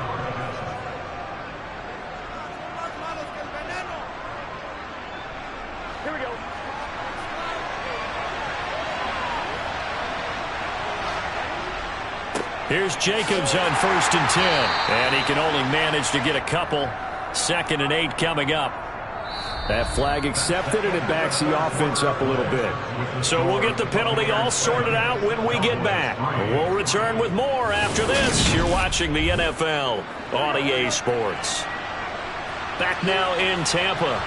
Speaker 12: Here's Jacobs on 1st and 10. And he can only manage to get a couple. 2nd and 8 coming up. That flag accepted, and it backs the offense up a little bit. So we'll get the penalty all sorted out when we get back. We'll return with more after this. You're watching the NFL on EA Sports. Back now in Tampa.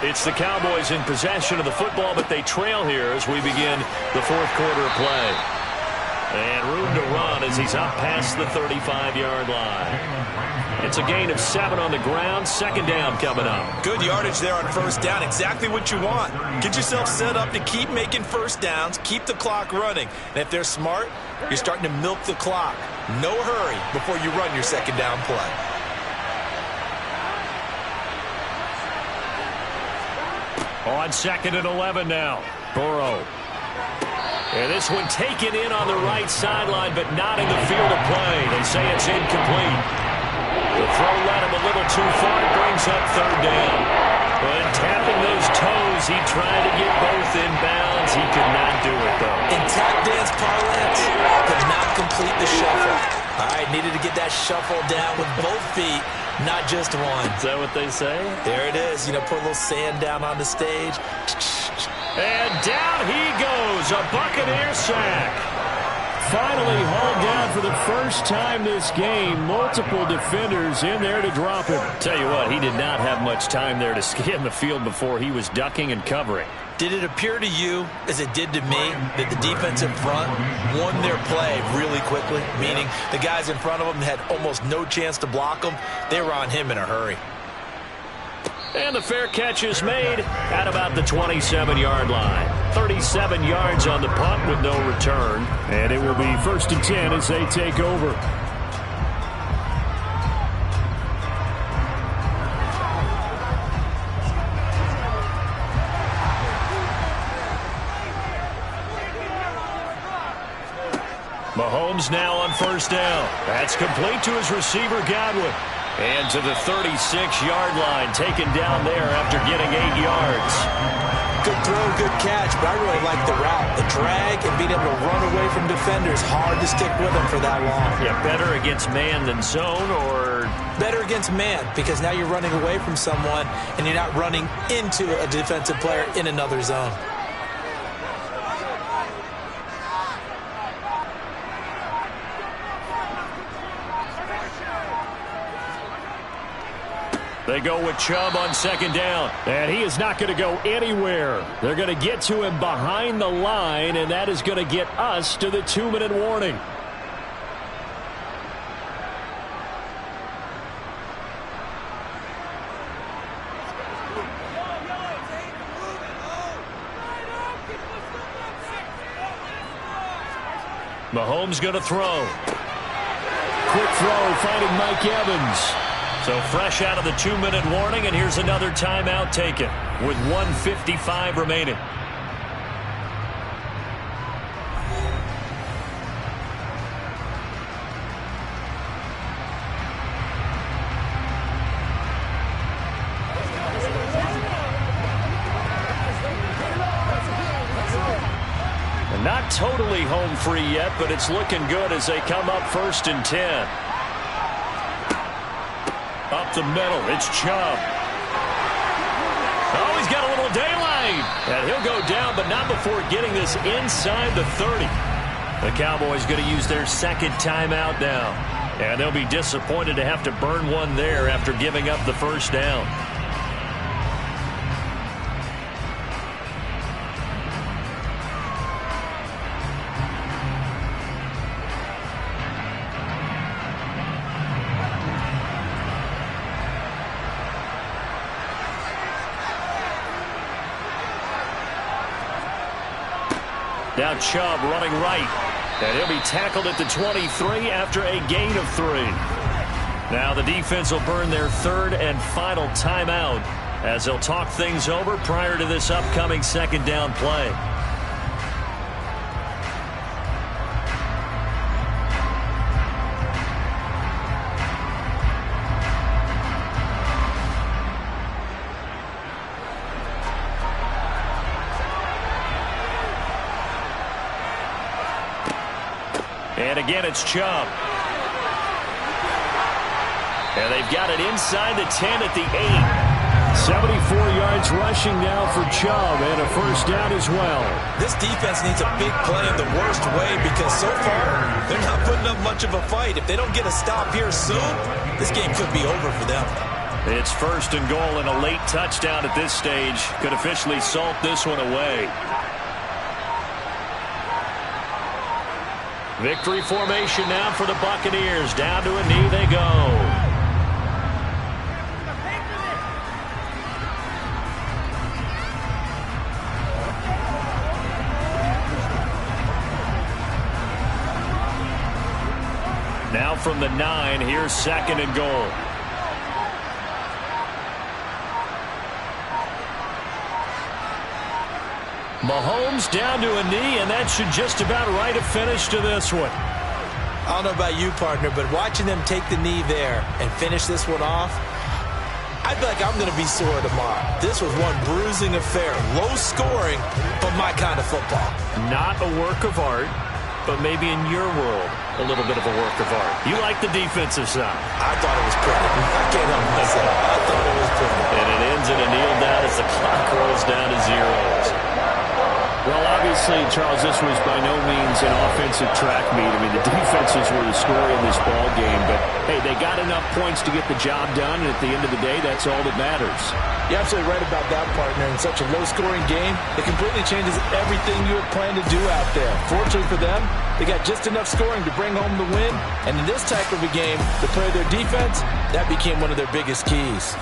Speaker 12: It's the Cowboys in possession of the football, but they trail here as we begin the 4th quarter of play. And room to run as he's up past the 35-yard line. It's a gain of 7 on the ground. 2nd down coming up.
Speaker 13: Good yardage there on 1st down. Exactly what you want. Get yourself set up to keep making 1st downs. Keep the clock running. And if they're smart, you're starting to milk the clock. No hurry before you run your 2nd down play.
Speaker 12: On 2nd and 11 now. Burrow. And this one taken in on the right sideline, but not in the field of play. They say it's incomplete. The throw led him a little too far. It brings up 3rd down. But tapping those toes, he tried to get both in bounds. He could not do it, though.
Speaker 13: In tap dance parlance, could not complete the shuffle. All right, needed to get that shuffle down with both feet, not just one.
Speaker 12: Is that what they say?
Speaker 13: There it is. You know, put a little sand down on the stage.
Speaker 12: And down he goes, a Buccaneer sack. Finally hauled down for the first time this game. Multiple defenders in there to drop him. Tell you what, he did not have much time there to scan the field before he was ducking and covering.
Speaker 13: Did it appear to you, as it did to me, that the defensive front won their play really quickly? Meaning the guys in front of them had almost no chance to block them. They were on him in a hurry.
Speaker 12: And the fair catch is made at about the 27-yard line. 37 yards on the punt with no return. And it will be 1st and 10 as they take over. Mahomes now on 1st down. That's complete to his receiver, Godwin. And to the 36-yard line, taken down there after getting 8 yards.
Speaker 13: Good throw, good catch, but I really like the route. The drag and being able to run away from defenders. Hard to stick with them for that long.
Speaker 12: Yeah, better against man than zone, or?
Speaker 13: Better against man, because now you're running away from someone and you're not running into a defensive player in another zone.
Speaker 12: They go with Chubb on 2nd down, and he is not going to go anywhere. They're going to get to him behind the line, and that is going to get us to the 2-minute warning. Mahomes going to throw. Quick throw, finding Mike Evans. So fresh out of the 2-minute warning, and here's another timeout taken with 1:55 remaining. And not totally home free yet, but it's looking good as they come up 1st and 10. Up the middle, it's Chubb. Oh, he's got a little daylight. And he'll go down, but not before getting this inside the 30. The Cowboys going to use their 2nd timeout now. And they'll be disappointed to have to burn one there after giving up the 1st down. Now Chubb running right. And he'll be tackled at the 23 after a gain of 3. Now the defense will burn their 3rd and final timeout as they'll talk things over prior to this upcoming 2nd down play. And And again, it's Chubb. And they've got it inside the 10 at the 8. 74 yards rushing now for Chubb, and a first down as well.
Speaker 13: This defense needs a big play in the worst way because so far they're not putting up much of a fight. If they don't get a stop here soon, this game could be over for them.
Speaker 12: It's first and goal, and a late touchdown at this stage could officially salt this one away. Victory formation now for the Buccaneers. Down to a knee they go. Now from the 9, here's second and goal. Mahomes down to a knee, and that should just about write a finish to this one.
Speaker 13: I don't know about you, partner, but watching them take the knee there and finish this one off, I feel like I'm going to be sore tomorrow. This was one bruising affair. Low scoring, but my kind of football.
Speaker 12: Not a work of art, but maybe in your world, a little bit of a work of art. You like the defensive side.
Speaker 13: I thought it was pretty. I can't help myself. I thought it was pretty.
Speaker 12: And it ends in a kneel down as the clock rolls down to zeros. Well, obviously, Charles, this was by no means an offensive track meet. I mean, the defenses were the story in this ball game. But, hey, they got enough points to get the job done, and at the end of the day, that's all that matters.
Speaker 13: You're absolutely right about that, partner. In such a low-scoring game, it completely changes everything you had planned to do out there. Fortunately for them, they got just enough scoring to bring home the win. And in this type of a game, to play their defense, that became one of their biggest keys.